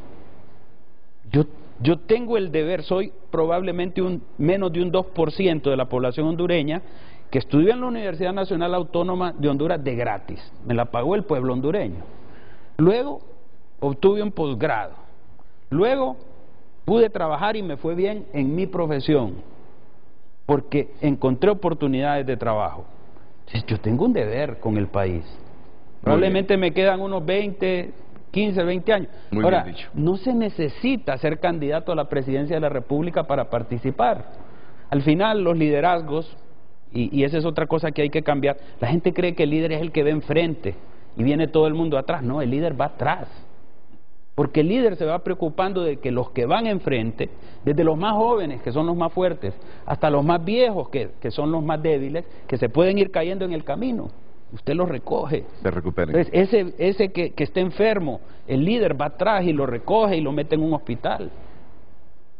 Yo tengo el deber, soy probablemente menos de un 2% de la población hondureña que estudió en la Universidad Nacional Autónoma de Honduras de gratis. Me la pagó el pueblo hondureño. Luego obtuve un posgrado. Luego pude trabajar y me fue bien en mi profesión, porque encontré oportunidades de trabajo. Entonces, yo tengo un deber con el país. Probablemente me quedan unos 15, 20 años. Muy Ahora, bien dicho. no se necesita ser candidato a la presidencia de la República para participar. Al final, los liderazgos, y esa es otra cosa que hay que cambiar, la gente cree que el líder es el que va enfrente y viene todo el mundo atrás. No, el líder va atrás. Porque el líder se va preocupando de que los que van enfrente, desde los más jóvenes, que son los más fuertes, hasta los más viejos, que son los más débiles, que se pueden ir cayendo en el camino, usted los recoge. Se recuperen. Entonces, ese que esté enfermo, el líder va atrás y lo recoge y lo mete en un hospital.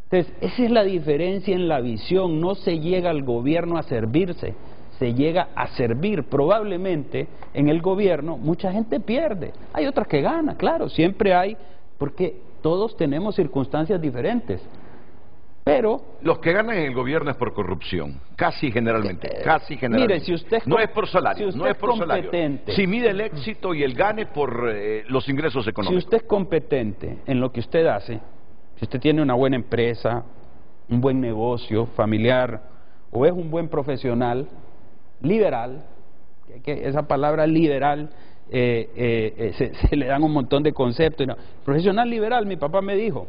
Entonces, esa es la diferencia en la visión. No se llega al gobierno a servirse, se llega a servir. Probablemente en el gobierno mucha gente pierde, hay otras que ganan, claro, siempre hay, porque todos tenemos circunstancias diferentes. Pero los que ganan en el gobierno es por corrupción, casi generalmente, Mire, si usted no es por salario, si no es por salario. Si mide el éxito y el gane por los ingresos económicos. Si usted es competente en lo que usted hace, si usted tiene una buena empresa, un buen negocio familiar, o es un buen profesional liberal, que esa palabra liberal se le dan un montón de conceptos. No. Profesional liberal, mi papá me dijo,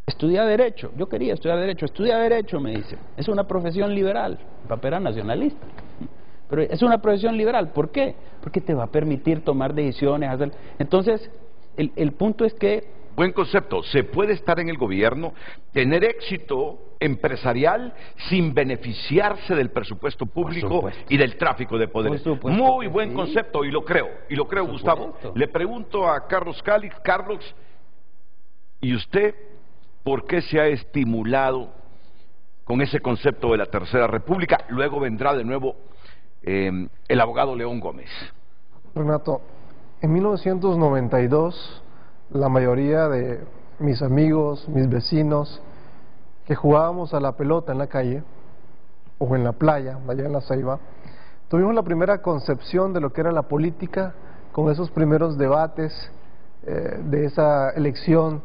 estudia Derecho. Yo quería estudiar Derecho. Estudia Derecho, me dice. Es una profesión liberal. Mi papá era nacionalista. Pero es una profesión liberal. ¿Por qué? Porque te va a permitir tomar decisiones. Entonces, el punto es que... Buen concepto. Se puede estar en el gobierno, tener éxito empresarial sin beneficiarse del presupuesto público y del tráfico de poderes. Muy buen concepto, y lo creo, Gustavo. Le pregunto a Carlos Calix. Carlos, ¿y usted por qué se ha estimulado con ese concepto de la Tercera República? Luego vendrá de nuevo el abogado León Gómez. Renato, en 1992 la mayoría de mis amigos, mis vecinos, que jugábamos a la pelota en la calle o en la playa, allá en La Ceiba, tuvimos la primera concepción de lo que era la política con esos primeros debates de esa elección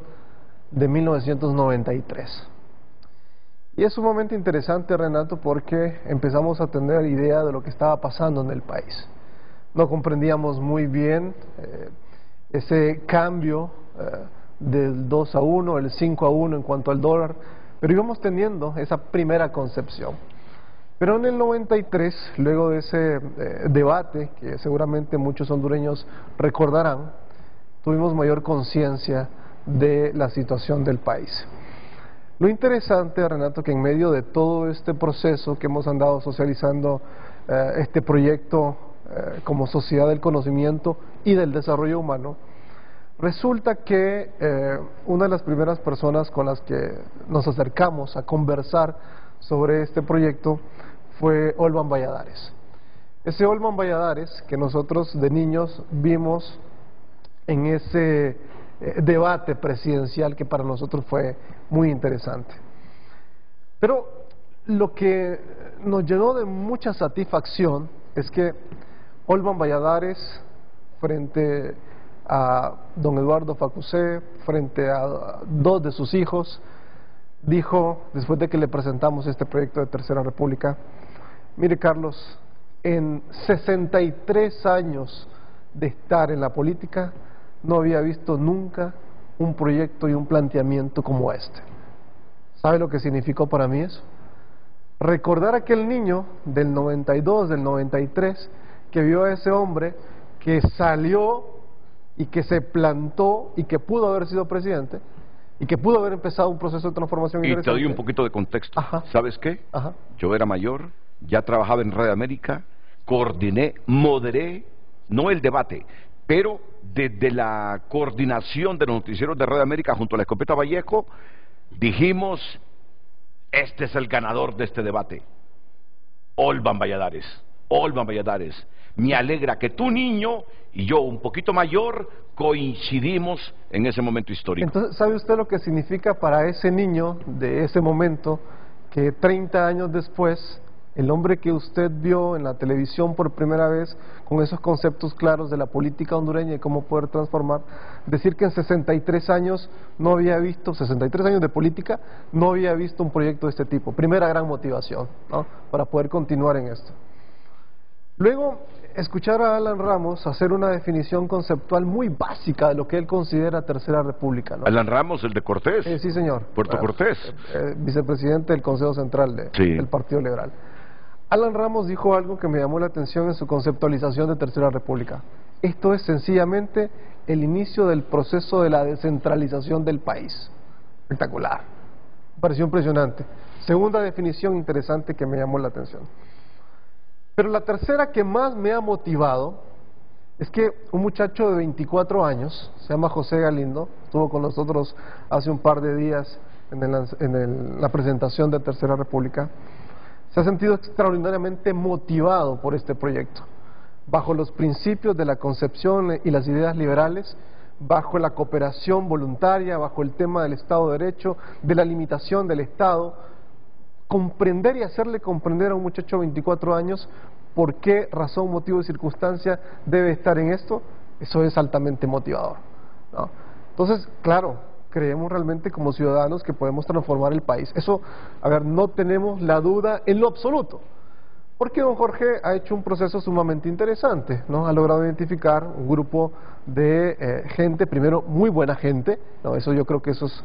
de 1993. Y es sumamente interesante, Renato, porque empezamos a tener idea de lo que estaba pasando en el país. No comprendíamos muy bien ese cambio del 2-1, el 5-1 en cuanto al dólar, pero íbamos teniendo esa primera concepción. Pero en el 93, luego de ese debate, que seguramente muchos hondureños recordarán, tuvimos mayor conciencia de la situación del país. Lo interesante, Renato, que en medio de todo este proceso que hemos andado socializando, este proyecto como sociedad del conocimiento y del desarrollo humano, resulta que una de las primeras personas con las que nos acercamos a conversar sobre este proyecto fue Olvan Valladares. Ese Olvan Valladares que nosotros de niños vimos en ese debate presidencial, que para nosotros fue muy interesante. Pero lo que nos llenó de mucha satisfacción es que Olvan Valladares, frente a don Eduardo Facusé, frente a dos de sus hijos, dijo, después de que le presentamos este proyecto de Tercera República: mire, Carlos, en 63 años de estar en la política no había visto nunca un proyecto y un planteamiento como este. ¿Sabe lo que significó para mí eso? Recordar a aquel niño del 92, del 93, que vio a ese hombre que salió y que se plantó y que pudo haber sido presidente y que pudo haber empezado un proceso de transformación interesante. Y te doy un poquito de contexto. Ajá. ¿Sabes qué? Ajá. Yo era mayor, ya trabajaba en Radio América, coordiné, moderé, no el debate, pero desde la coordinación de los noticieros de Red América junto a la Escopeta Vallejo, dijimos, este es el ganador de este debate. Olvan Valladares, Olvan Valladares. Me alegra que tu niño y yo, un poquito mayor, coincidimos en ese momento histórico. Entonces, ¿sabe usted lo que significa para ese niño de ese momento que 30 años después, el hombre que usted vio en la televisión por primera vez, con esos conceptos claros de la política hondureña y cómo poder transformar, decir que en 63 años no había visto, 63 años de política, no había visto un proyecto de este tipo? Primera gran motivación, ¿no?, para poder continuar en esto. Luego, escuchar a Alan Ramos hacer una definición conceptual muy básica de lo que él considera Tercera República, ¿no? Alan Ramos, el de Cortés. Sí, señor. Puerto Cortés. Vicepresidente del Consejo Central del Partido Liberal. Alan Ramos dijo algo que me llamó la atención en su conceptualización de Tercera República. Esto es sencillamente el inicio del proceso de la descentralización del país. Espectacular. Me pareció impresionante. Segunda definición interesante que me llamó la atención. Pero la tercera que más me ha motivado es que un muchacho de 24 años, se llama José Galindo, estuvo con nosotros hace un par de días en la presentación de Tercera República, se ha sentido extraordinariamente motivado por este proyecto, bajo los principios de la concepción y las ideas liberales, bajo la cooperación voluntaria, bajo el tema del Estado de Derecho, de la limitación del Estado. Comprender y hacerle comprender a un muchacho de 24 años por qué razón, motivo y circunstancia debe estar en esto, eso es altamente motivador, ¿no? Entonces, claro, creemos realmente como ciudadanos que podemos transformar el país. Eso, a ver, no tenemos la duda en lo absoluto. Porque don Jorge ha hecho un proceso sumamente interesante, ¿no? Ha logrado identificar un grupo de gente, primero muy buena gente, ¿no? Eso yo creo que eso es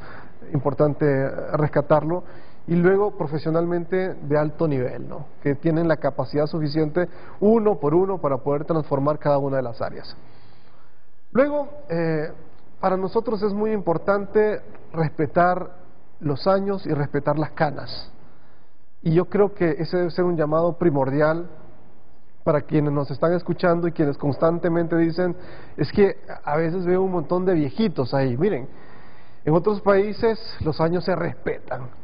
importante rescatarlo, y luego profesionalmente de alto nivel, ¿no?, que tienen la capacidad suficiente uno por uno para poder transformar cada una de las áreas. Luego, para nosotros es muy importante respetar los años y respetar las canas. Y yo creo que ese debe ser un llamado primordial para quienes nos están escuchando y quienes constantemente dicen, es que a veces veo un montón de viejitos ahí. Miren, en otros países los años se respetan.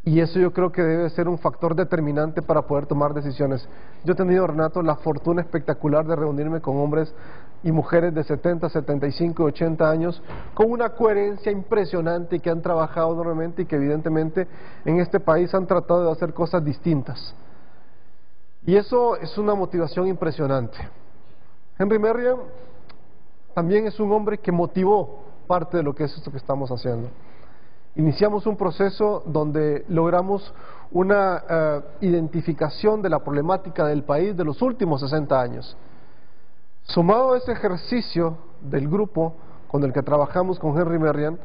Y eso yo creo que debe ser un factor determinante para poder tomar decisiones. Yo he tenido, Renato, la fortuna espectacular de reunirme con hombres y mujeres de 70, 75 y 80 años con una coherencia impresionante, que han trabajado enormemente y que evidentemente en este país han tratado de hacer cosas distintas. Y eso es una motivación impresionante. Henry Merriam también es un hombre que motivó parte de lo que es esto que estamos haciendo. Iniciamos un proceso donde logramos una identificación de la problemática del país de los últimos 60 años. Sumado a ese ejercicio del grupo con el que trabajamos con Henry Merriam,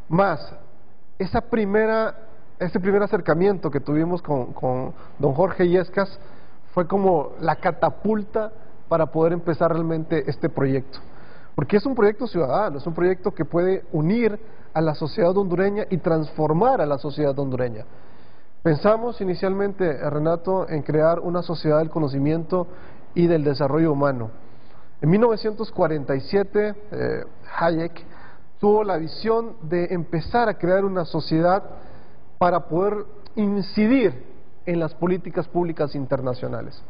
más ese primer acercamiento que tuvimos con don Jorge Illescas, fue como la catapulta para poder empezar realmente este proyecto. Porque es un proyecto ciudadano, es un proyecto que puede unir a la sociedad hondureña y transformar a la sociedad hondureña. Pensamos inicialmente, Renato, en crear una sociedad del conocimiento y del desarrollo humano. En 1947, Hayek tuvo la visión de empezar a crear una sociedad para poder incidir en las políticas públicas internacionales.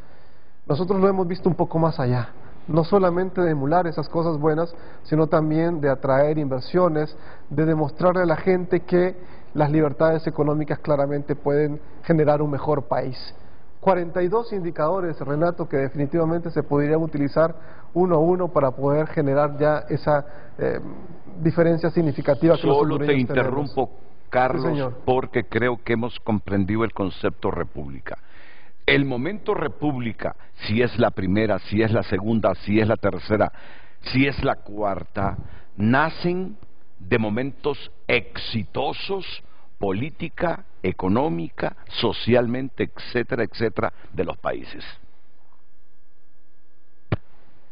Nosotros lo hemos visto un poco más allá. No solamente de emular esas cosas buenas, sino también de atraer inversiones, de demostrarle a la gente que las libertades económicas claramente pueden generar un mejor país. 42 indicadores, Renato, que definitivamente se podrían utilizar uno a uno para poder generar ya esa diferencia significativa que los hondureños tenemos. Solo te interrumpo, Carlos, sí, porque creo que hemos comprendido el concepto república. El momento república, si es la primera, si es la segunda, si es la tercera, si es la cuarta, nacen de momentos exitosos, política, económica, socialmente, etcétera, etcétera, de los países.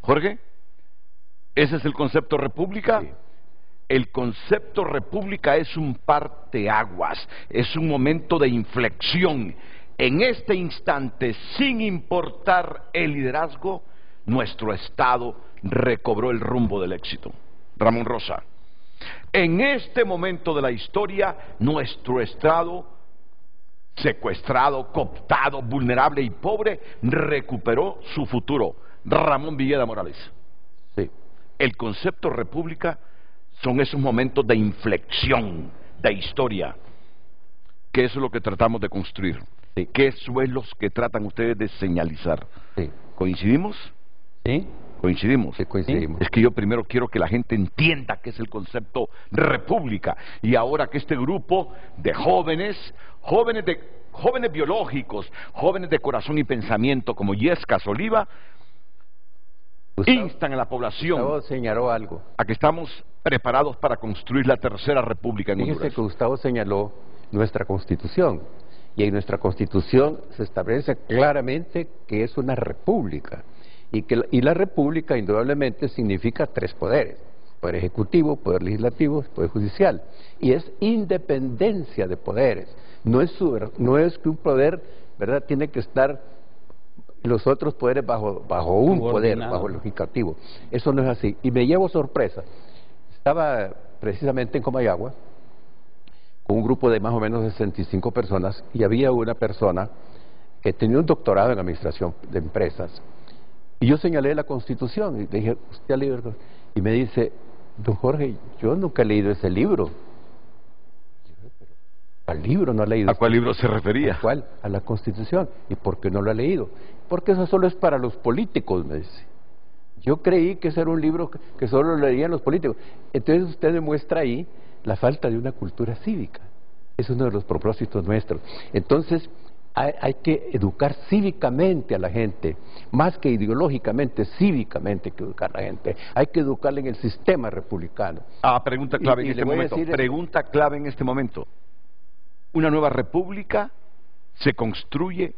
Jorge, ¿ese es el concepto república? Sí. El concepto república es un parteaguas, es un momento de inflexión. En este instante, sin importar el liderazgo, nuestro Estado recobró el rumbo del éxito. Ramón Rosa, en este momento de la historia, nuestro Estado, secuestrado, cooptado, vulnerable y pobre, recuperó su futuro. Ramón Villeda Morales. Sí. El concepto república son esos momentos de inflexión, de historia, que eso es lo que tratamos de construir. Sí. ¿Qué suelos que tratan ustedes de señalizar? Sí. ¿Coincidimos? ¿Sí? Coincidimos. Sí, coincidimos. Es que yo primero quiero que la gente entienda qué es el concepto república, y ahora que este grupo de jóvenes biológicos, jóvenes de corazón y pensamiento como Yescas Oliva, instan a la población Gustavo señaló algo. a que estamos preparados para construir la tercera república en Fíjese Honduras. que Gustavo señaló nuestra Constitución, y en nuestra Constitución se establece claramente que es una república, y la república indudablemente significa tres poderes: poder ejecutivo, poder legislativo, poder judicial, y es independencia de poderes. No es que un poder, ¿verdad?, tiene que estar los otros poderes bajo un poder, bajo el legislativo. Eso no es así, y me llevo sorpresa. Estaba precisamente en Comayagua con un grupo de más o menos 65 personas, y había una persona que tenía un doctorado en administración de empresas, y yo señalé la Constitución y le dije: ¿usted ha leído? Y me dice: don Jorge, yo nunca he leído ese libro. ¿Al libro no ha leído? ¿A cuál libro se refería? ¿A cuál? A la Constitución. ¿Y por qué no lo ha leído? Porque eso solo es para los políticos, me dice. Yo creí que ese era un libro que solo lo leían los políticos. Entonces usted demuestra ahí la falta de una cultura cívica. Es uno de los propósitos nuestros. Entonces hay que educar cívicamente a la gente, más que ideológicamente, cívicamente hay que educar a la gente. Hay que educarla en el sistema republicano. Pregunta clave en este momento. Pregunta clave en este momento. Una nueva república se construye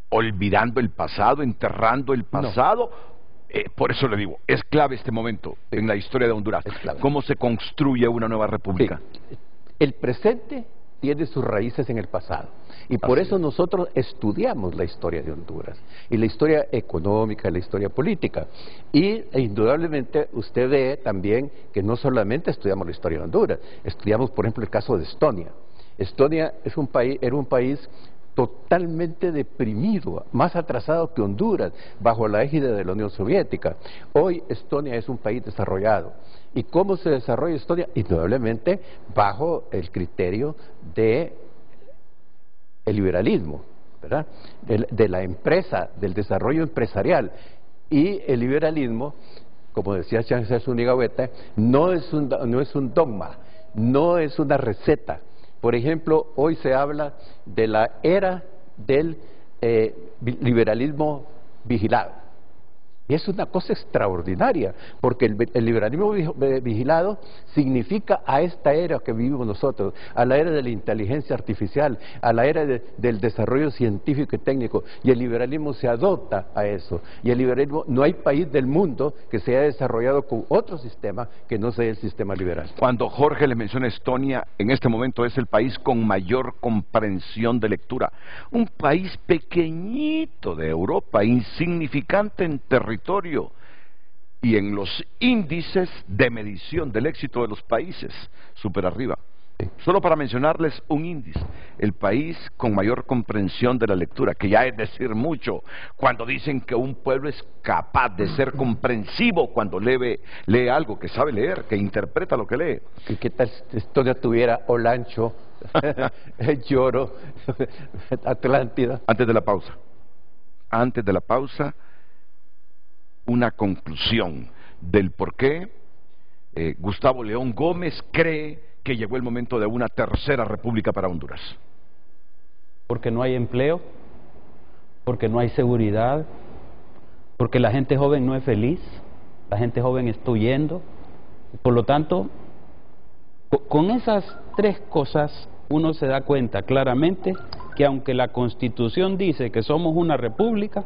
olvidando el pasado, enterrando el pasado. No. Por eso le digo, es clave este momento en la historia de Honduras. ¿Cómo se construye una nueva república? Sí. El presente tiene sus raíces en el pasado, y por eso nosotros estudiamos la historia de Honduras, y la historia económica, la historia política, y indudablemente usted ve también que no solamente estudiamos la historia de Honduras, estudiamos por ejemplo el caso de Estonia. Estonia era un país totalmente deprimido, más atrasado que Honduras, bajo la égida de la Unión Soviética. Hoy Estonia es un país desarrollado. ¿Y cómo se desarrolla Estonia? Indudablemente bajo el criterio de el liberalismo, ¿verdad?, de la empresa, del desarrollo empresarial. Y el liberalismo, como decía Sánchez Unigawete, no es un dogma, no es una receta. Por ejemplo, hoy se habla de la era del liberalismo vigilado. Y es una cosa extraordinaria, porque el liberalismo vigilado significa a esta era que vivimos nosotros, a la era de la inteligencia artificial, a la era del desarrollo científico y técnico, y el liberalismo se adopta a eso. Y el liberalismo, no hay país del mundo que se haya desarrollado con otro sistema que no sea el sistema liberal. Cuando Jorge le menciona Estonia, en este momento es el país con mayor comprensión de lectura. Un país pequeñito de Europa, insignificante en territorio y en los índices de medición del éxito de los países, súper arriba. Solo para mencionarles un índice: el país con mayor comprensión de la lectura, que ya es decir mucho cuando dicen que un pueblo es capaz de ser comprensivo cuando lee algo, que sabe leer, que interpreta lo que lee. ¿Y qué tal si Estonia tuviera Olancho, Lloro, Atlántida? Antes de la pausa, una conclusión del por qué Gustavo León Gómez cree que llegó el momento de una tercera república para Honduras. Porque no hay empleo, porque no hay seguridad, porque la gente joven no es feliz, la gente joven está huyendo. Por lo tanto, con esas tres cosas uno se da cuenta claramente que aunque la Constitución dice que somos una república,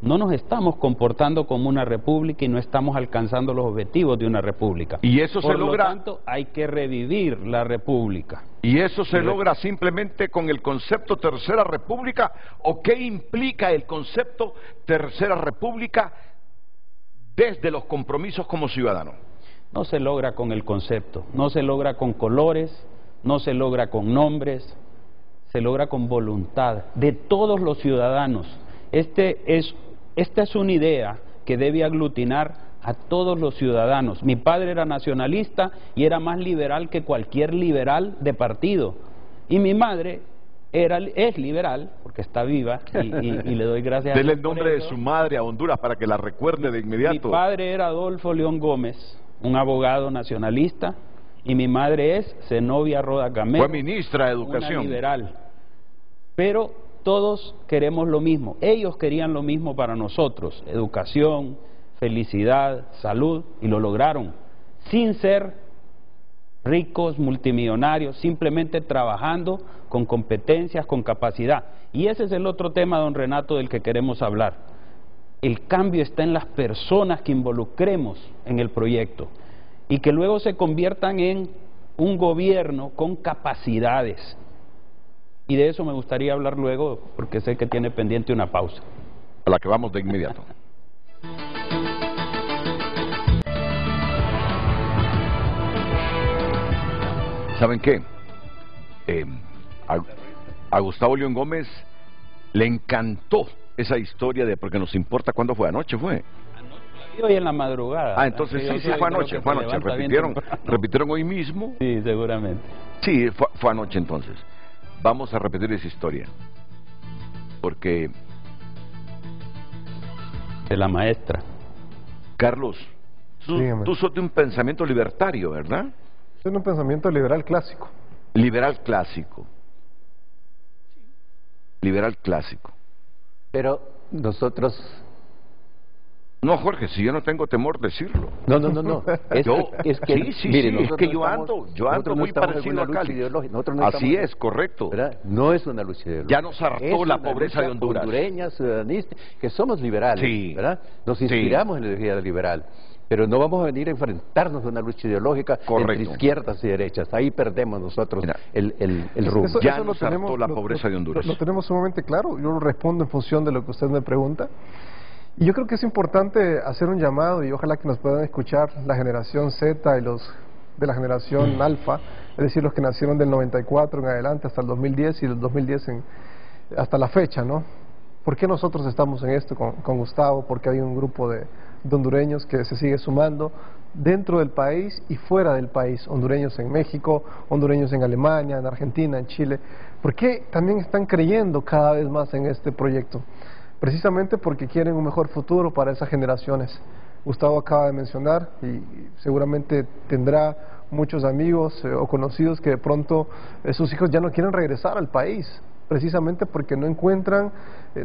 no nos estamos comportando como una república y no estamos alcanzando los objetivos de una república. Y eso se logra. Por lo tanto, hay que revivir la república. ¿Y eso se logra simplemente con el concepto tercera república? ¿O qué implica el concepto tercera república desde los compromisos como ciudadano? No se logra con el concepto, no se logra con colores, no se logra con nombres, se logra con voluntad de todos los ciudadanos. Esta es una idea que debe aglutinar a todos los ciudadanos. Mi padre era nacionalista y era más liberal que cualquier liberal de partido. Y mi madre es liberal, porque está viva, y le doy gracias a Dios. Dele el nombre de su madre a Honduras para que la recuerde de inmediato. Mi padre era Adolfo León Gómez, un abogado nacionalista, y mi madre es Zenobia Roda Camero. Fue ministra de Educación. Una liberal. Pero todos queremos lo mismo. Ellos querían lo mismo para nosotros: educación, felicidad, salud, y lo lograron, sin ser ricos, multimillonarios, simplemente trabajando con competencias, con capacidad. Y ese es el otro tema, don Renato, del que queremos hablar. El cambio está en las personas que involucremos en el proyecto y que luego se conviertan en un gobierno con capacidades. Y de eso me gustaría hablar luego, porque sé que tiene pendiente una pausa. A la que vamos de inmediato. ¿Saben qué? A Gustavo León Gómez le encantó esa historia de porque nos importa. ¿Cuándo fue? ¿Anoche fue? Hoy en la madrugada. Ah, entonces sí, fue anoche. ¿Repitieron hoy mismo? Sí, seguramente. Sí, fue anoche entonces. Vamos a repetir esa historia. Porque... de la maestra. Carlos, tú sos de un pensamiento libertario, ¿verdad? Soy de un pensamiento liberal clásico. Liberal clásico. Liberal clásico. Pero nosotros... No, Jorge, si yo no tengo temor de decirlo. No. Es que yo ando muy parecido a Cali. Así es, correcto. ¿Verdad? No es una lucha ideológica. Ya nos hartó la pobreza de Honduras. Hondureña, ciudadanista, que somos liberales, sí, ¿verdad? Nos inspiramos en la ideología liberal. Pero no vamos a venir a enfrentarnos a una lucha ideológica entre izquierdas y derechas. Ahí perdemos nosotros el rumbo. Ya nos hartó la pobreza de Honduras. Lo tenemos sumamente claro. Yo lo respondo en función de lo que usted me pregunta. Y yo creo que es importante hacer un llamado, y ojalá que nos puedan escuchar la generación Z y los de la generación Alfa, es decir, los que nacieron del 94 en adelante hasta el 2010 y del 2010 hasta la fecha, ¿no? ¿Por qué nosotros estamos en esto con Gustavo? Porque hay un grupo de hondureños que se sigue sumando dentro del país y fuera del país, hondureños en México, hondureños en Alemania, en Argentina, en Chile. ¿Por qué también están creyendo cada vez más en este proyecto? Precisamente porque quieren un mejor futuro para esas generaciones. Gustavo acaba de mencionar, y seguramente tendrá muchos amigos o conocidos que de pronto sus hijos ya no quieren regresar al país, precisamente porque no encuentran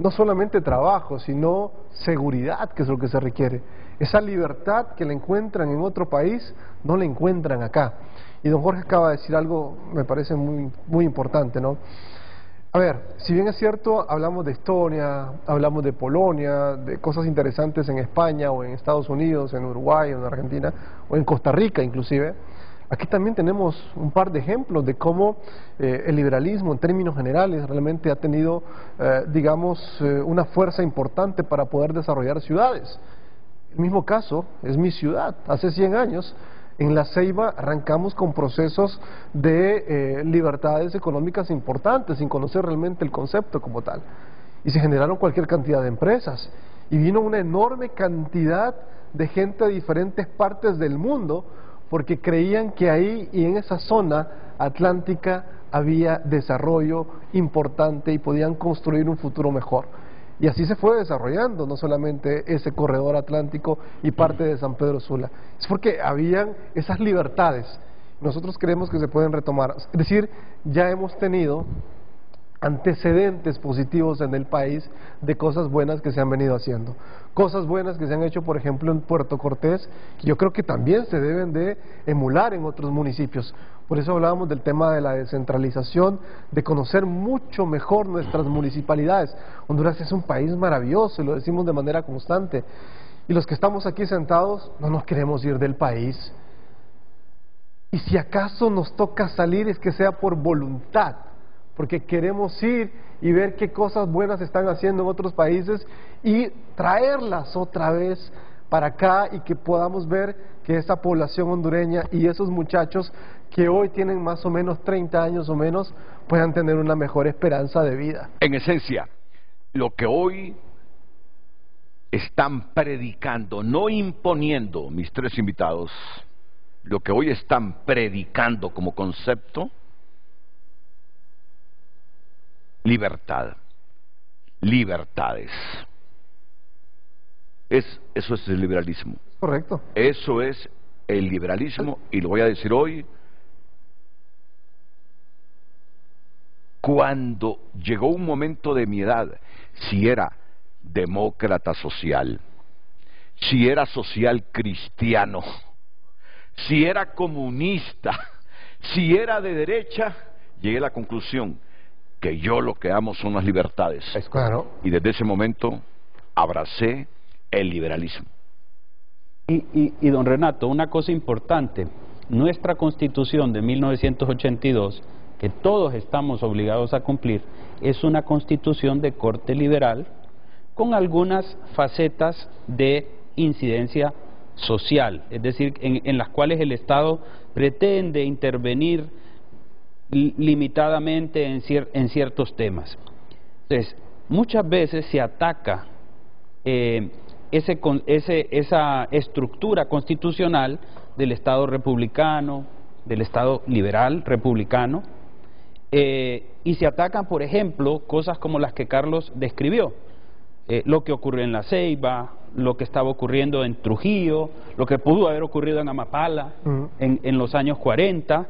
no solamente trabajo, sino seguridad, que es lo que se requiere. Esa libertad que la encuentran en otro país, no la encuentran acá. Y don Jorge acaba de decir algo, me parece muy importante, ¿no? A ver, si bien es cierto, hablamos de Estonia, hablamos de Polonia, de cosas interesantes en España o en Estados Unidos, en Uruguay, en Argentina o en Costa Rica inclusive, aquí también tenemos un par de ejemplos de cómo el liberalismo en términos generales realmente ha tenido, digamos, una fuerza importante para poder desarrollar ciudades. El mismo caso es mi ciudad. Hace 100 años en La Ceiba arrancamos con procesos de libertades económicas importantes, sin conocer realmente el concepto como tal. Y se generaron cualquier cantidad de empresas. Y vino una enorme cantidad de gente de diferentes partes del mundo, porque creían que ahí y en esa zona atlántica había desarrollo importante y podían construir un futuro mejor. Y así se fue desarrollando, no solamente ese corredor atlántico y parte de San Pedro Sula. Es porque habían esas libertades. Nosotros creemos que se pueden retomar. Es decir, ya hemos tenido antecedentes positivos en el país de cosas buenas que se han venido haciendo. Cosas buenas que se han hecho, por ejemplo, en Puerto Cortés, que yo creo que también se deben de emular en otros municipios. Por eso hablábamos del tema de la descentralización, de conocer mucho mejor nuestras municipalidades. Honduras es un país maravilloso y lo decimos de manera constante. Y los que estamos aquí sentados no nos queremos ir del país. Y si acaso nos toca salir, es que sea por voluntad, porque queremos ir y ver qué cosas buenas están haciendo en otros países y traerlas otra vez para acá y que podamos ver que esta población hondureña y esos muchachos que hoy tienen más o menos 30 años o menos puedan tener una mejor esperanza de vida. En esencia, lo que hoy están predicando, no imponiendo, mis tres invitados, lo que hoy están predicando como concepto, libertad, libertades. Eso es el liberalismo. Correcto. Eso es el liberalismo, y lo voy a decir hoy. Cuando llegó un momento de mi edad, si era demócrata social, si era social cristiano, si era comunista, si era de derecha, llegué a la conclusión que yo lo que amo son las libertades. Es claro. Y desde ese momento abracé el liberalismo. Y don Renato, una cosa importante, nuestra Constitución de 1982, que todos estamos obligados a cumplir, es una Constitución de corte liberal con algunas facetas de incidencia social, es decir, en las cuales el Estado pretende intervenir limitadamente en ciertos temas. Entonces, muchas veces se ataca esa estructura constitucional del Estado republicano, del Estado liberal republicano, y se atacan, por ejemplo, cosas como las que Carlos describió, lo que ocurrió en La Ceiba, lo que estaba ocurriendo en Trujillo, lo que pudo haber ocurrido en Amapala en los años 40,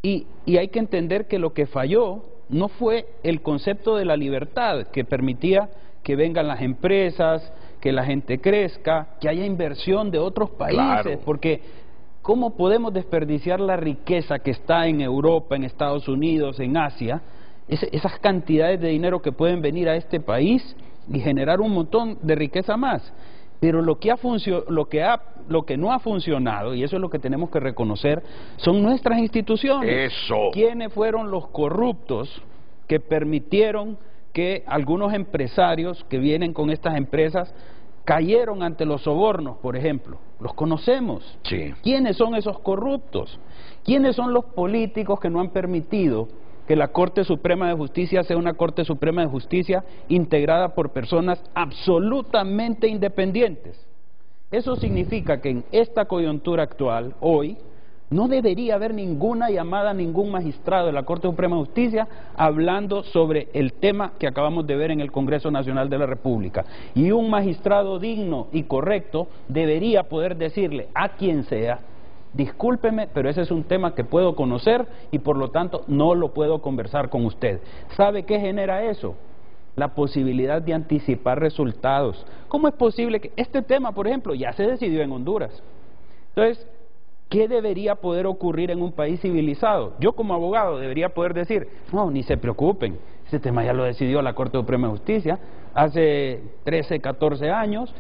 y hay que entender que lo que falló no fue el concepto de la libertad que permitía que vengan las empresas, que la gente crezca, que haya inversión de otros países, claro. Porque ¿cómo podemos desperdiciar la riqueza que está en Europa, en Estados Unidos, en Asia? Esas cantidades de dinero que pueden venir a este país y generar un montón de riqueza más. Pero lo que no ha funcionado, y eso es lo que tenemos que reconocer, son nuestras instituciones. Eso. ¿Quiénes fueron los corruptos que permitieron que algunos empresarios que vienen con estas empresas cayeron ante los sobornos, por ejemplo? Los conocemos. Sí. ¿Quiénes son esos corruptos? ¿Quiénes son los políticos que no han permitido que la Corte Suprema de Justicia sea una Corte Suprema de Justicia integrada por personas absolutamente independientes? Eso significa que en esta coyuntura actual, hoy, no debería haber ninguna llamada a ningún magistrado de la Corte Suprema de Justicia hablando sobre el tema que acabamos de ver en el Congreso Nacional de la República. Y un magistrado digno y correcto debería poder decirle a quien sea: discúlpeme, pero ese es un tema que puedo conocer y por lo tanto no lo puedo conversar con usted. ¿Sabe qué genera eso? La posibilidad de anticipar resultados. ¿Cómo es posible que este tema, por ejemplo, ya se decidió en Honduras? Entonces, ¿qué debería poder ocurrir en un país civilizado? Yo como abogado debería poder decir: no, ni se preocupen, ese tema ya lo decidió la Corte Suprema de Justicia hace 13, 14 años,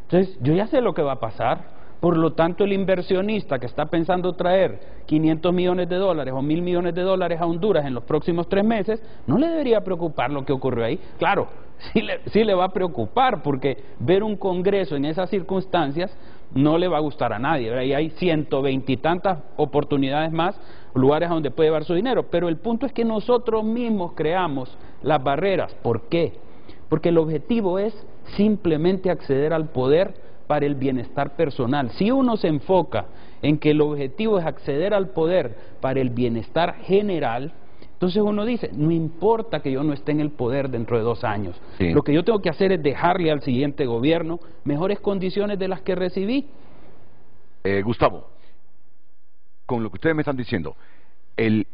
entonces yo ya sé lo que va a pasar. Por lo tanto, el inversionista que está pensando traer $500 millones o $1.000 millones a Honduras en los próximos 3 meses, no le debería preocupar lo que ocurrió ahí. Claro, sí le va a preocupar, porque ver un Congreso en esas circunstancias no le va a gustar a nadie, ¿verdad? Y hay 120 y tantas oportunidades más, lugares a donde puede llevar su dinero, pero el punto es que nosotros mismos creamos las barreras. ¿Por qué? Porque el objetivo es simplemente acceder al poder para el bienestar personal. Si uno se enfoca en que el objetivo es acceder al poder para el bienestar general, entonces uno dice: no importa que yo no esté en el poder dentro de 2 años, sí. Lo que yo tengo que hacer es dejarle al siguiente gobierno mejores condiciones de las que recibí. Gustavo, con lo que ustedes me están diciendo, el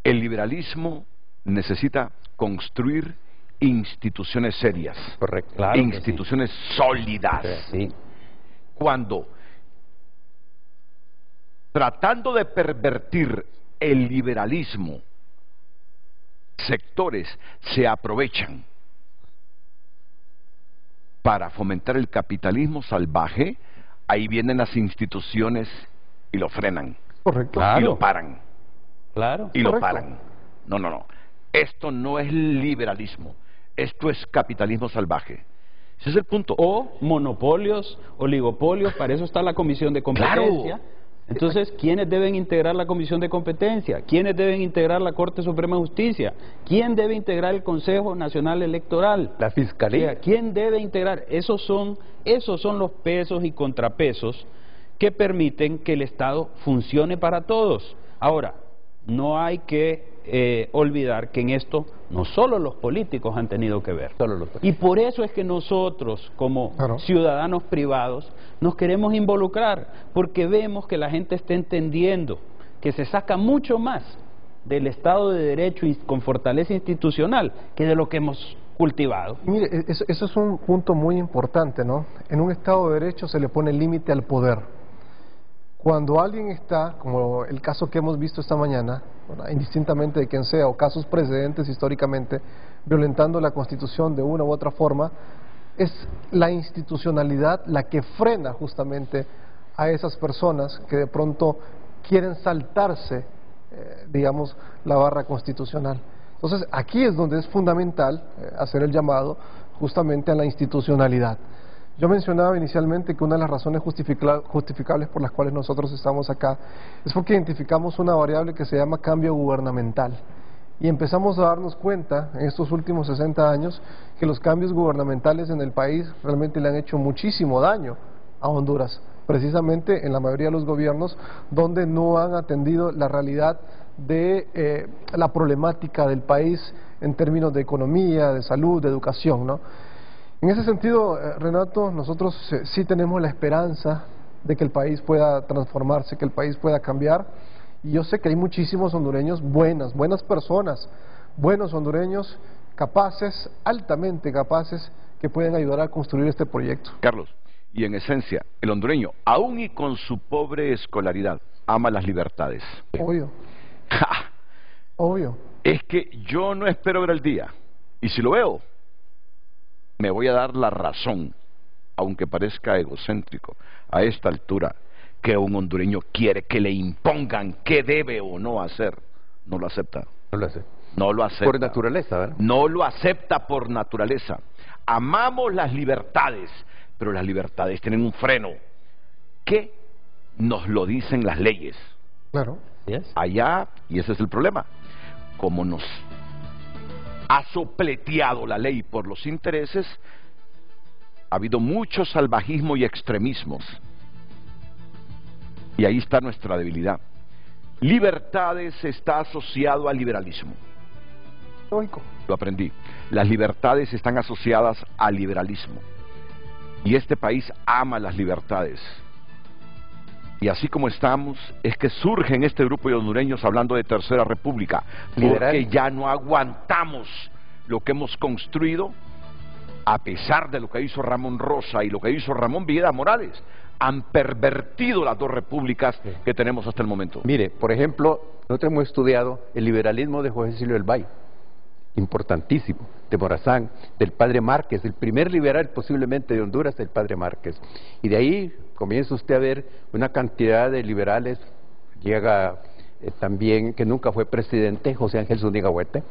liberalismo necesita construir instituciones serias, correcto, claro, instituciones sólidas. Sí. Cuando, tratando de pervertir el liberalismo, sectores se aprovechan para fomentar el capitalismo salvaje, ahí vienen las instituciones y lo frenan. Correcto. Claro. Y lo paran. Claro. Y correcto. Lo paran. No. Esto no es liberalismo. Esto es capitalismo salvaje. Ese es el punto. O monopolios, oligopolios, para eso está la Comisión de Competencia. Claro. Entonces, ¿quiénes deben integrar la Comisión de Competencia? ¿Quiénes deben integrar la Corte Suprema de Justicia? ¿Quién debe integrar el Consejo Nacional Electoral? La Fiscalía. ¿Quién debe integrar? Esos son los pesos y contrapesos que permiten que el Estado funcione para todos. Ahora, no hay que olvidar que en esto no solo los políticos han tenido que ver. Y por eso es que nosotros, como ciudadanos privados, nos queremos involucrar, porque vemos que la gente está entendiendo que se saca mucho más del Estado de Derecho y con fortaleza institucional que de lo que hemos cultivado. Mire, eso es un punto muy importante, ¿no? En un Estado de Derecho se le pone límite al poder. Cuando alguien está, como el caso que hemos visto esta mañana, ¿verdad?, indistintamente de quién sea, o casos precedentes históricamente, violentando la Constitución de una u otra forma, es la institucionalidad la que frena justamente a esas personas que de pronto quieren saltarse, digamos, la barra constitucional. Entonces, aquí es donde es fundamental hacer el llamado justamente a la institucionalidad. Yo mencionaba inicialmente que una de las razones justificables por las cuales nosotros estamos acá es porque identificamos una variable que se llama cambio gubernamental. Y empezamos a darnos cuenta en estos últimos 60 años que los cambios gubernamentales en el país realmente le han hecho muchísimo daño a Honduras, precisamente en la mayoría de los gobiernos donde no han atendido la realidad de la problemática del país en términos de economía, de salud, de educación, ¿no? En ese sentido, Renato, nosotros sí tenemos la esperanza de que el país pueda transformarse, que el país pueda cambiar, y yo sé que hay muchísimos hondureños buenas personas, buenos hondureños capaces, altamente capaces, que pueden ayudar a construir este proyecto. Carlos, y en esencia, el hondureño, aún y con su pobre escolaridad, ama las libertades. Obvio. Obvio. Es que yo no espero ver el día, y si lo veo, me voy a dar la razón, aunque parezca egocéntrico, a esta altura, que un hondureño quiere que le impongan qué debe o no hacer. No lo acepta. No lo acepta. No lo acepta. Por naturaleza, ¿verdad? No lo acepta por naturaleza. Amamos las libertades, pero las libertades tienen un freno. ¿Qué nos lo dicen las leyes? Claro. Allá, y ese es el problema, como nos ha sopleteado la ley por los intereses, ha habido mucho salvajismo y extremismos. Y ahí está nuestra debilidad. Libertades está asociado al liberalismo. Lógico. Lo aprendí. Las libertades están asociadas al liberalismo. Y este país ama las libertades. Y así como estamos, es que surge en este grupo de hondureños hablando de Tercera República, porque ya no aguantamos lo que hemos construido, a pesar de lo que hizo Ramón Rosa y lo que hizo Ramón Villeda Morales. Han pervertido las dos repúblicas que tenemos hasta el momento. Mire, por ejemplo, nosotros hemos estudiado el liberalismo de José Cecilio del Valle, importantísimo, de Morazán, del padre Márquez, el primer liberal posiblemente de Honduras, el padre Márquez. Y de ahí comienza usted a ver una cantidad de liberales, llega también, que nunca fue presidente, José Ángel Zúñiga Huete,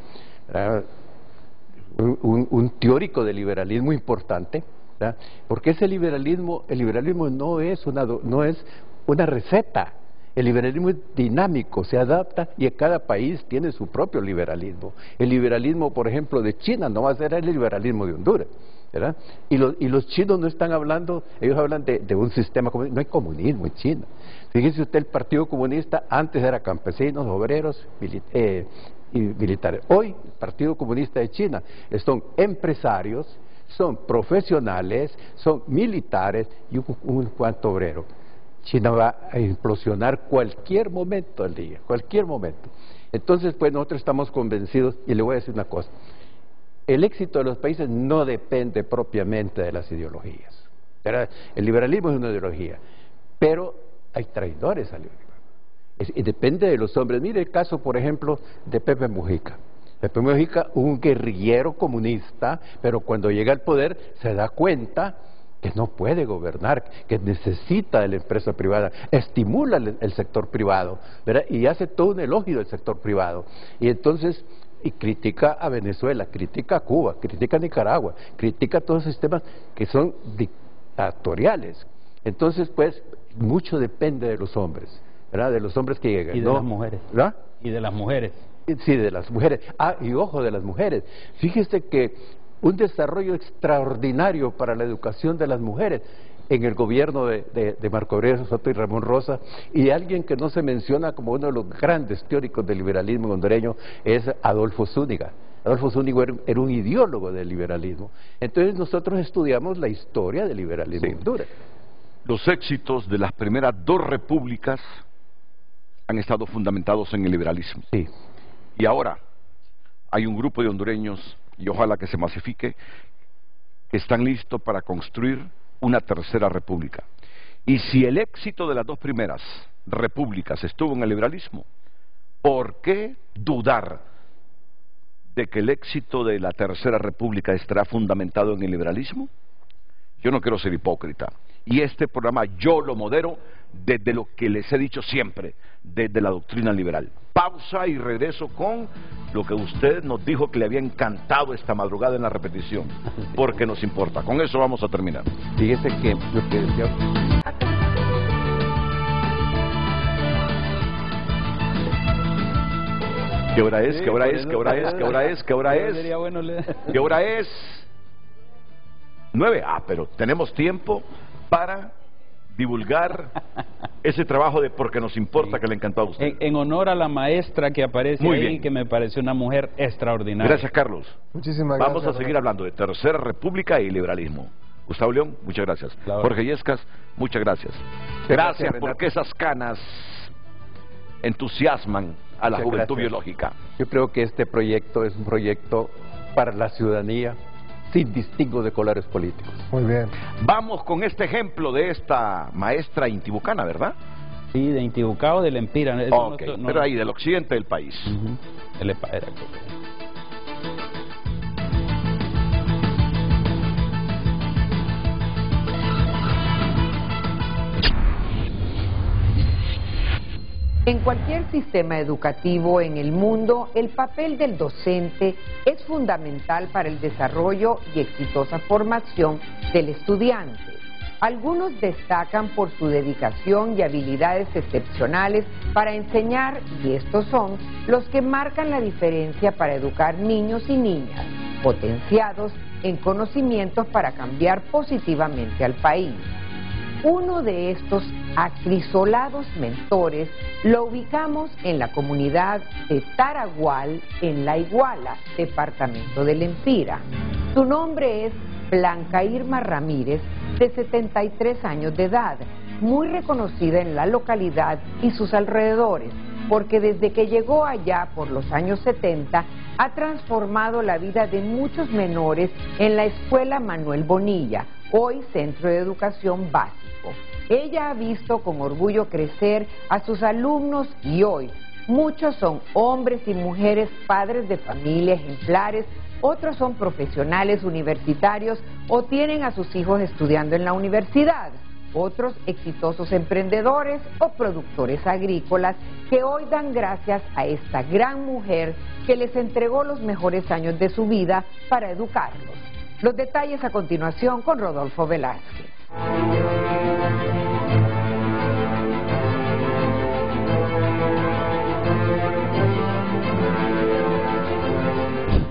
un teórico del liberalismo importante, ¿verdad? Porque ese liberalismo, el liberalismo no es una receta. El liberalismo es dinámico, se adapta y cada país tiene su propio liberalismo. El liberalismo, por ejemplo, de China no va a ser el liberalismo de Honduras, ¿verdad? Y los chinos no están hablando, ellos hablan de un sistema comunista. No hay comunismo en China. Fíjese usted, el Partido Comunista antes era campesinos, obreros y militares. Hoy, el Partido Comunista de China son empresarios, son profesionales, son militares y un cuanto obrero. China va a implosionar cualquier momento del día, cualquier momento. Entonces, pues nosotros estamos convencidos, y le voy a decir una cosa, el éxito de los países no depende propiamente de las ideologías. El liberalismo es una ideología, pero hay traidores al liberalismo. Y depende de los hombres. Mire el caso, por ejemplo, de Pepe Mujica. Pepe Mujica, un guerrillero comunista, pero cuando llega al poder se da cuenta que no puede gobernar, que necesita de la empresa privada, estimula el sector privado, ¿verdad? Y hace todo un elogio del sector privado. Y entonces y critica a Venezuela, critica a Cuba, critica a Nicaragua, critica todos esos sistemas que son dictatoriales. Entonces, pues, mucho depende de los hombres, ¿verdad? De los hombres que llegan. Y de las mujeres. ¿Verdad? Y de las mujeres. Sí, de las mujeres. Ah, y ojo, de las mujeres. Fíjese que un desarrollo extraordinario para la educación de las mujeres en el gobierno de Marco Aurelio Soto y Ramón Rosa, y alguien que no se menciona como uno de los grandes teóricos del liberalismo hondureño es Adolfo Zúñiga. Adolfo Zúñiga era un ideólogo del liberalismo. Entonces nosotros estudiamos la historia del liberalismo en Honduras. Los éxitos de las primeras dos repúblicas han estado fundamentados en el liberalismo. Sí. Y ahora hay un grupo de hondureños, y ojalá que se masifique, que están listos para construir una tercera república. Y si el éxito de las dos primeras repúblicas estuvo en el liberalismo, ¿por qué dudar de que el éxito de la tercera república estará fundamentado en el liberalismo? Yo no quiero ser hipócrita, y este programa yo lo modero desde lo que les he dicho siempre, desde la doctrina liberal. Pausa y regreso con lo que usted nos dijo que le había encantado esta madrugada en la repetición, porque nos importa. Con eso vamos a terminar. Fíjese que lo que decía... ¿Qué hora es? ¿Qué hora es? ¿Qué hora es? ¿Qué hora es? ¿Qué hora es? ¿Qué hora es? 9. Ah, pero tenemos tiempo para divulgar ese trabajo de Porque nos importa, que le encantó a usted. En honor a la maestra que aparece Muy ahí, bien. que me pareció una mujer extraordinaria. Gracias, Carlos. Muchísimas gracias. Vamos a seguir hablando de Tercera República y liberalismo. Gustavo León, muchas gracias. Claro. Jorge Yescas, muchas gracias. Gracias porque esas canas entusiasman a la Muchas juventud gracias. biológica. Yo creo que este proyecto es un proyecto para la ciudadanía, sin distingo de colores políticos. Muy bien. Vamos con este ejemplo de esta maestra intibucana, ¿verdad? Sí, de Intibucá o del Empira. Eso Ok, pero ahí, del occidente del país. El EPA era. En cualquier sistema educativo en el mundo, el papel del docente es fundamental para el desarrollo y exitosa formación del estudiante. Algunos destacan por su dedicación y habilidades excepcionales para enseñar, y estos son los que marcan la diferencia para educar niños y niñas, potenciados en conocimientos para cambiar positivamente al país. Uno de estos acrisolados mentores lo ubicamos en la comunidad de Taragual, en La Iguala, departamento del Empira. Su nombre es Blanca Irma Ramírez, de 73 años de edad, muy reconocida en la localidad y sus alrededores, porque desde que llegó allá por los años 70 ha transformado la vida de muchos menores en la Escuela Manuel Bonilla, hoy Centro de Educación Básico. Ella ha visto con orgullo crecer a sus alumnos y hoy muchos son hombres y mujeres, padres de familia ejemplares, otros son profesionales universitarios o tienen a sus hijos estudiando en la universidad, otros exitosos emprendedores o productores agrícolas que hoy dan gracias a esta gran mujer que les entregó los mejores años de su vida para educarlos. Los detalles a continuación con Rodolfo Velázquez.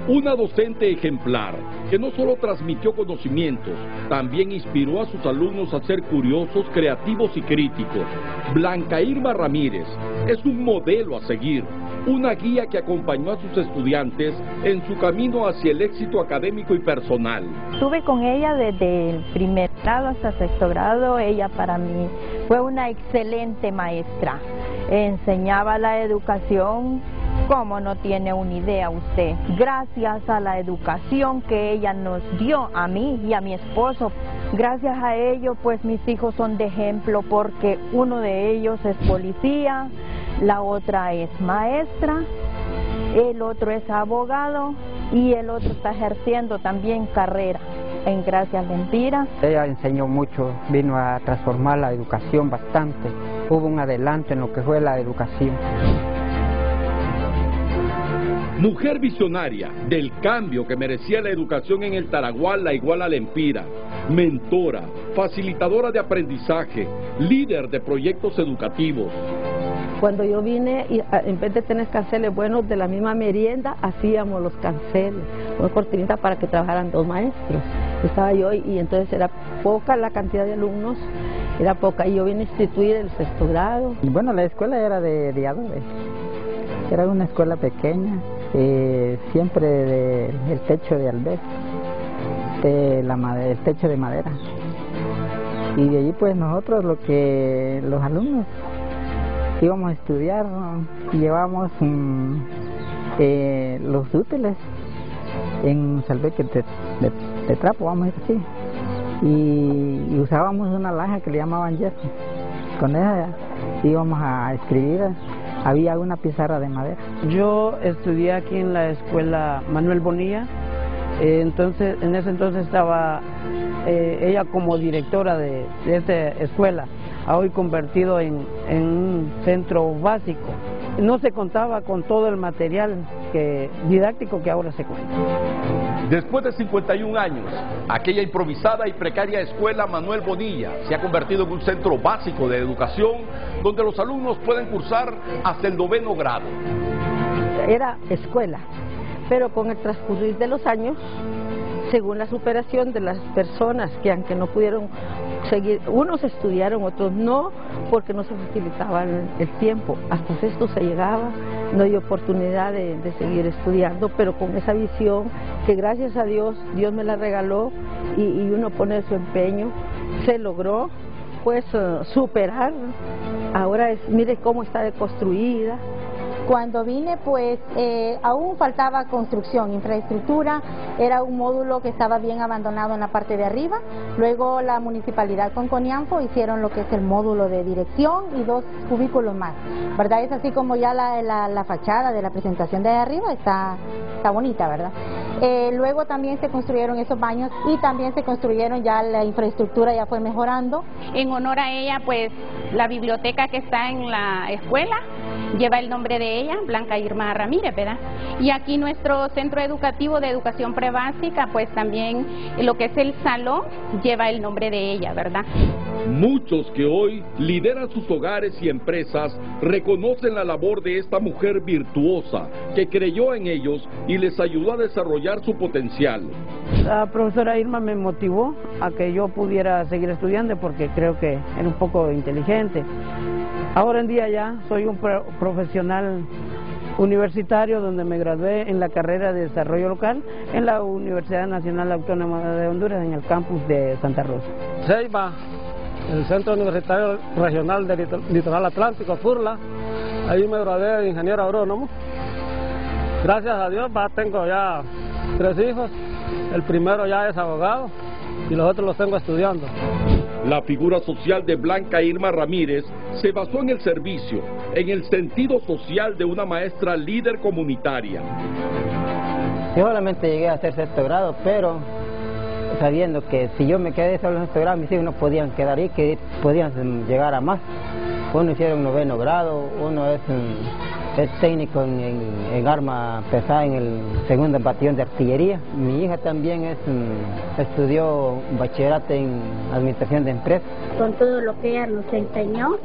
Una docente ejemplar que no solo transmitió conocimientos, también inspiró a sus alumnos a ser curiosos, creativos y críticos. Blanca Irma Ramírez es un modelo a seguir, una guía que acompañó a sus estudiantes en su camino hacia el éxito académico y personal. Estuve con ella desde el primer grado hasta sexto grado. Ella para mí fue una excelente maestra. Enseñaba la educación como no tiene una idea usted. Gracias a la educación que ella nos dio a mí y a mi esposo, gracias a ello pues mis hijos son de ejemplo, porque uno de ellos es policía, la otra es maestra, el otro es abogado y el otro está ejerciendo también carrera en Gracias Empira. Ella enseñó mucho, vino a transformar la educación bastante, hubo un adelanto en lo que fue la educación. Mujer visionaria del cambio que merecía la educación en el Taragual, la Iguala Lempira, mentora, facilitadora de aprendizaje, líder de proyectos educativos. Cuando yo vine, en vez de tener canceles buenos de la misma merienda, hacíamos los canceles, una cortinita para que trabajaran 2 maestros. Estaba yo y entonces era poca la cantidad de alumnos, era poca, y yo vine a instituir el 6º grado. Bueno, la escuela era de adobe, era una escuela pequeña, siempre el techo de albedo, el techo de madera. Y de allí pues nosotros los alumnos íbamos a estudiar, llevábamos los útiles en salveque de trapo, vamos a decir así, y usábamos una laja que le llamaban yeso. Con ella íbamos a escribir, había una pizarra de madera. Yo estudié aquí en la escuela Manuel Bonilla, entonces en ese entonces estaba ella como directora de esta escuela, hoy convertido en un centro básico. No se contaba con todo el material didáctico que ahora se cuenta. Después de 51 años, aquella improvisada y precaria escuela Manuel Bonilla se ha convertido en un centro básico de educación donde los alumnos pueden cursar hasta el 9º grado. Era escuela, pero con el transcurrir de los años, según la superación de las personas que aunque no pudieron seguir, unos estudiaron, otros no, porque no se facilitaba el tiempo. Hasta sexto se llegaba, no hay oportunidad de seguir estudiando, pero con esa visión que gracias a Dios, Dios me la regaló y uno pone su empeño, se logró pues superar. Ahora mire cómo está deconstruida. Cuando vine, pues aún faltaba construcción, infraestructura, era un módulo que estaba bien abandonado en la parte de arriba. Luego la municipalidad con Conianfo hicieron lo que es el módulo de dirección y 2 cubículos más, ¿verdad? Es así como ya la fachada de la presentación de arriba está bonita, ¿verdad? Luego también se construyeron esos baños y también se construyeron ya la infraestructura, ya fue mejorando. En honor a ella, pues la biblioteca que está en la escuela lleva el nombre de ella, Blanca Irma Ramírez, ¿verdad? Y aquí nuestro centro educativo de educación prebásica, pues también lo que es el salón lleva el nombre de ella, ¿verdad? Muchos que hoy lideran sus hogares y empresas reconocen la labor de esta mujer virtuosa que creyó en ellos y les ayudó a desarrollar su potencial. La profesora Irma me motivó a que yo pudiera seguir estudiando porque creo que era un poco inteligente. Ahora en día ya soy un profesional universitario donde me gradué en la carrera de desarrollo local en la Universidad Nacional Autónoma de Honduras en el campus de Santa Rosa. Ceiba, el Centro Universitario Regional del Litoral Atlántico, FURLA, ahí me gradué de ingeniero agrónomo. Gracias a Dios tengo ya 3 hijos, el primero ya es abogado y los otros los tengo estudiando. La figura social de Blanca Irma Ramírez se basó en el servicio, en el sentido social de una maestra líder comunitaria. Yo solamente llegué a hacer 6º grado, pero sabiendo que si yo me quedé solo en 6º grado, mis hijos no podían quedar ahí, que podían llegar a más. Uno hicieron 9º grado, uno es técnico en arma pesada en el 2º batallón de artillería. Mi hija también estudió bachillerato en administración de empresas. Con todo lo que ella nos enseñó,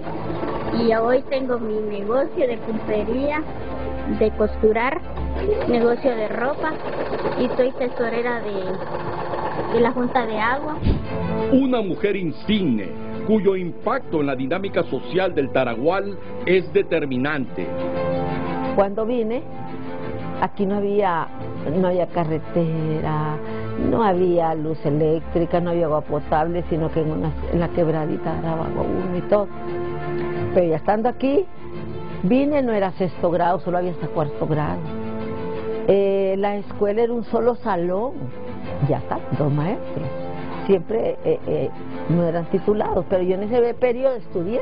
y hoy tengo mi negocio de pulpería, de costurar, negocio de ropa, y soy tesorera de la Junta de Agua. Una mujer insigne, cuyo impacto en la dinámica social del Taragual es determinante. Cuando vine, aquí no había carretera, no había luz eléctrica, no había agua potable, sino que en la quebradita daba agua uno y todo. Pero ya estando aquí, vine, no era 6º grado, solo había hasta 4º grado. La escuela era un solo salón, ya está, 2 maestros. Siempre no eran titulados, pero yo en ese periodo estudié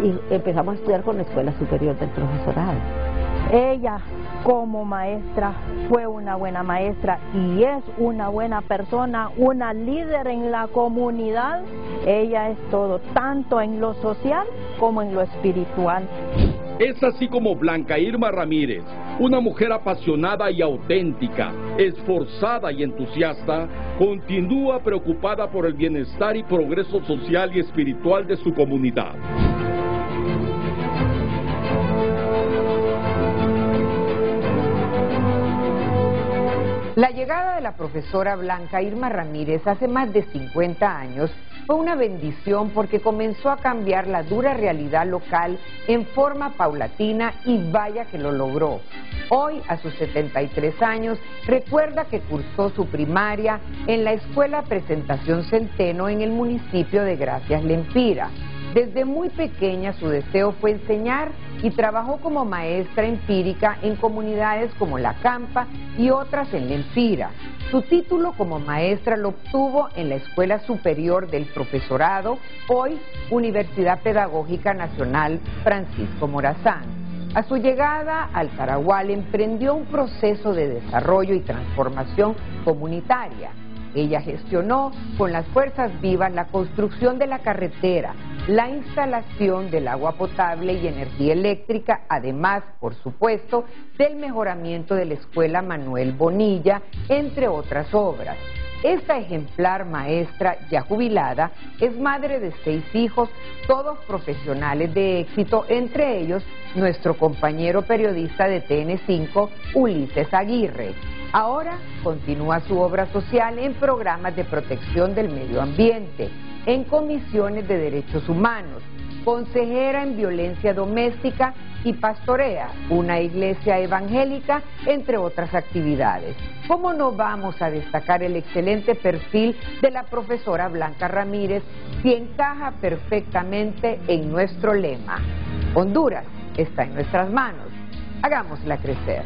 y empezamos a estudiar con la Escuela Superior del Profesorado. Ella como maestra fue una buena maestra y es una buena persona, una líder en la comunidad. Ella es todo, tanto en lo social como en lo espiritual. Es así como Blanca Irma Ramírez Una mujer apasionada y auténtica, esforzada y entusiasta, continúa preocupada por el bienestar y progreso social y espiritual de su comunidad. La llegada de la profesora Blanca Irma Ramírez hace más de 50 años fue una bendición porque comenzó a cambiar la dura realidad local en forma paulatina y vaya que lo logró. Hoy, a sus 73 años, recuerda que cursó su primaria en la Escuela Presentación Centeno en el municipio de Gracias Lempira. Desde muy pequeña su deseo fue enseñar y trabajó como maestra empírica en comunidades como La Campa y otras en Lempira. Su título como maestra lo obtuvo en la Escuela Superior del Profesorado, hoy Universidad Pedagógica Nacional Francisco Morazán. A su llegada al Tarahual emprendió un proceso de desarrollo y transformación comunitaria. Ella gestionó con las fuerzas vivas la construcción de la carretera, la instalación del agua potable y energía eléctrica, además, por supuesto, del mejoramiento de la Escuela Manuel Bonilla, entre otras obras. Esta ejemplar maestra, ya jubilada, es madre de 6 hijos, todos profesionales de éxito, entre ellos nuestro compañero periodista de TN5, Ulises Aguirre. Ahora continúa su obra social en programas de protección del medio ambiente, en comisiones de derechos humanos, consejera en violencia doméstica y pastorea una iglesia evangélica, entre otras actividades. ¿Cómo no vamos a destacar el excelente perfil de la profesora Blanca Ramírez, si encaja perfectamente en nuestro lema? Honduras está en nuestras manos. Hagámosla crecer.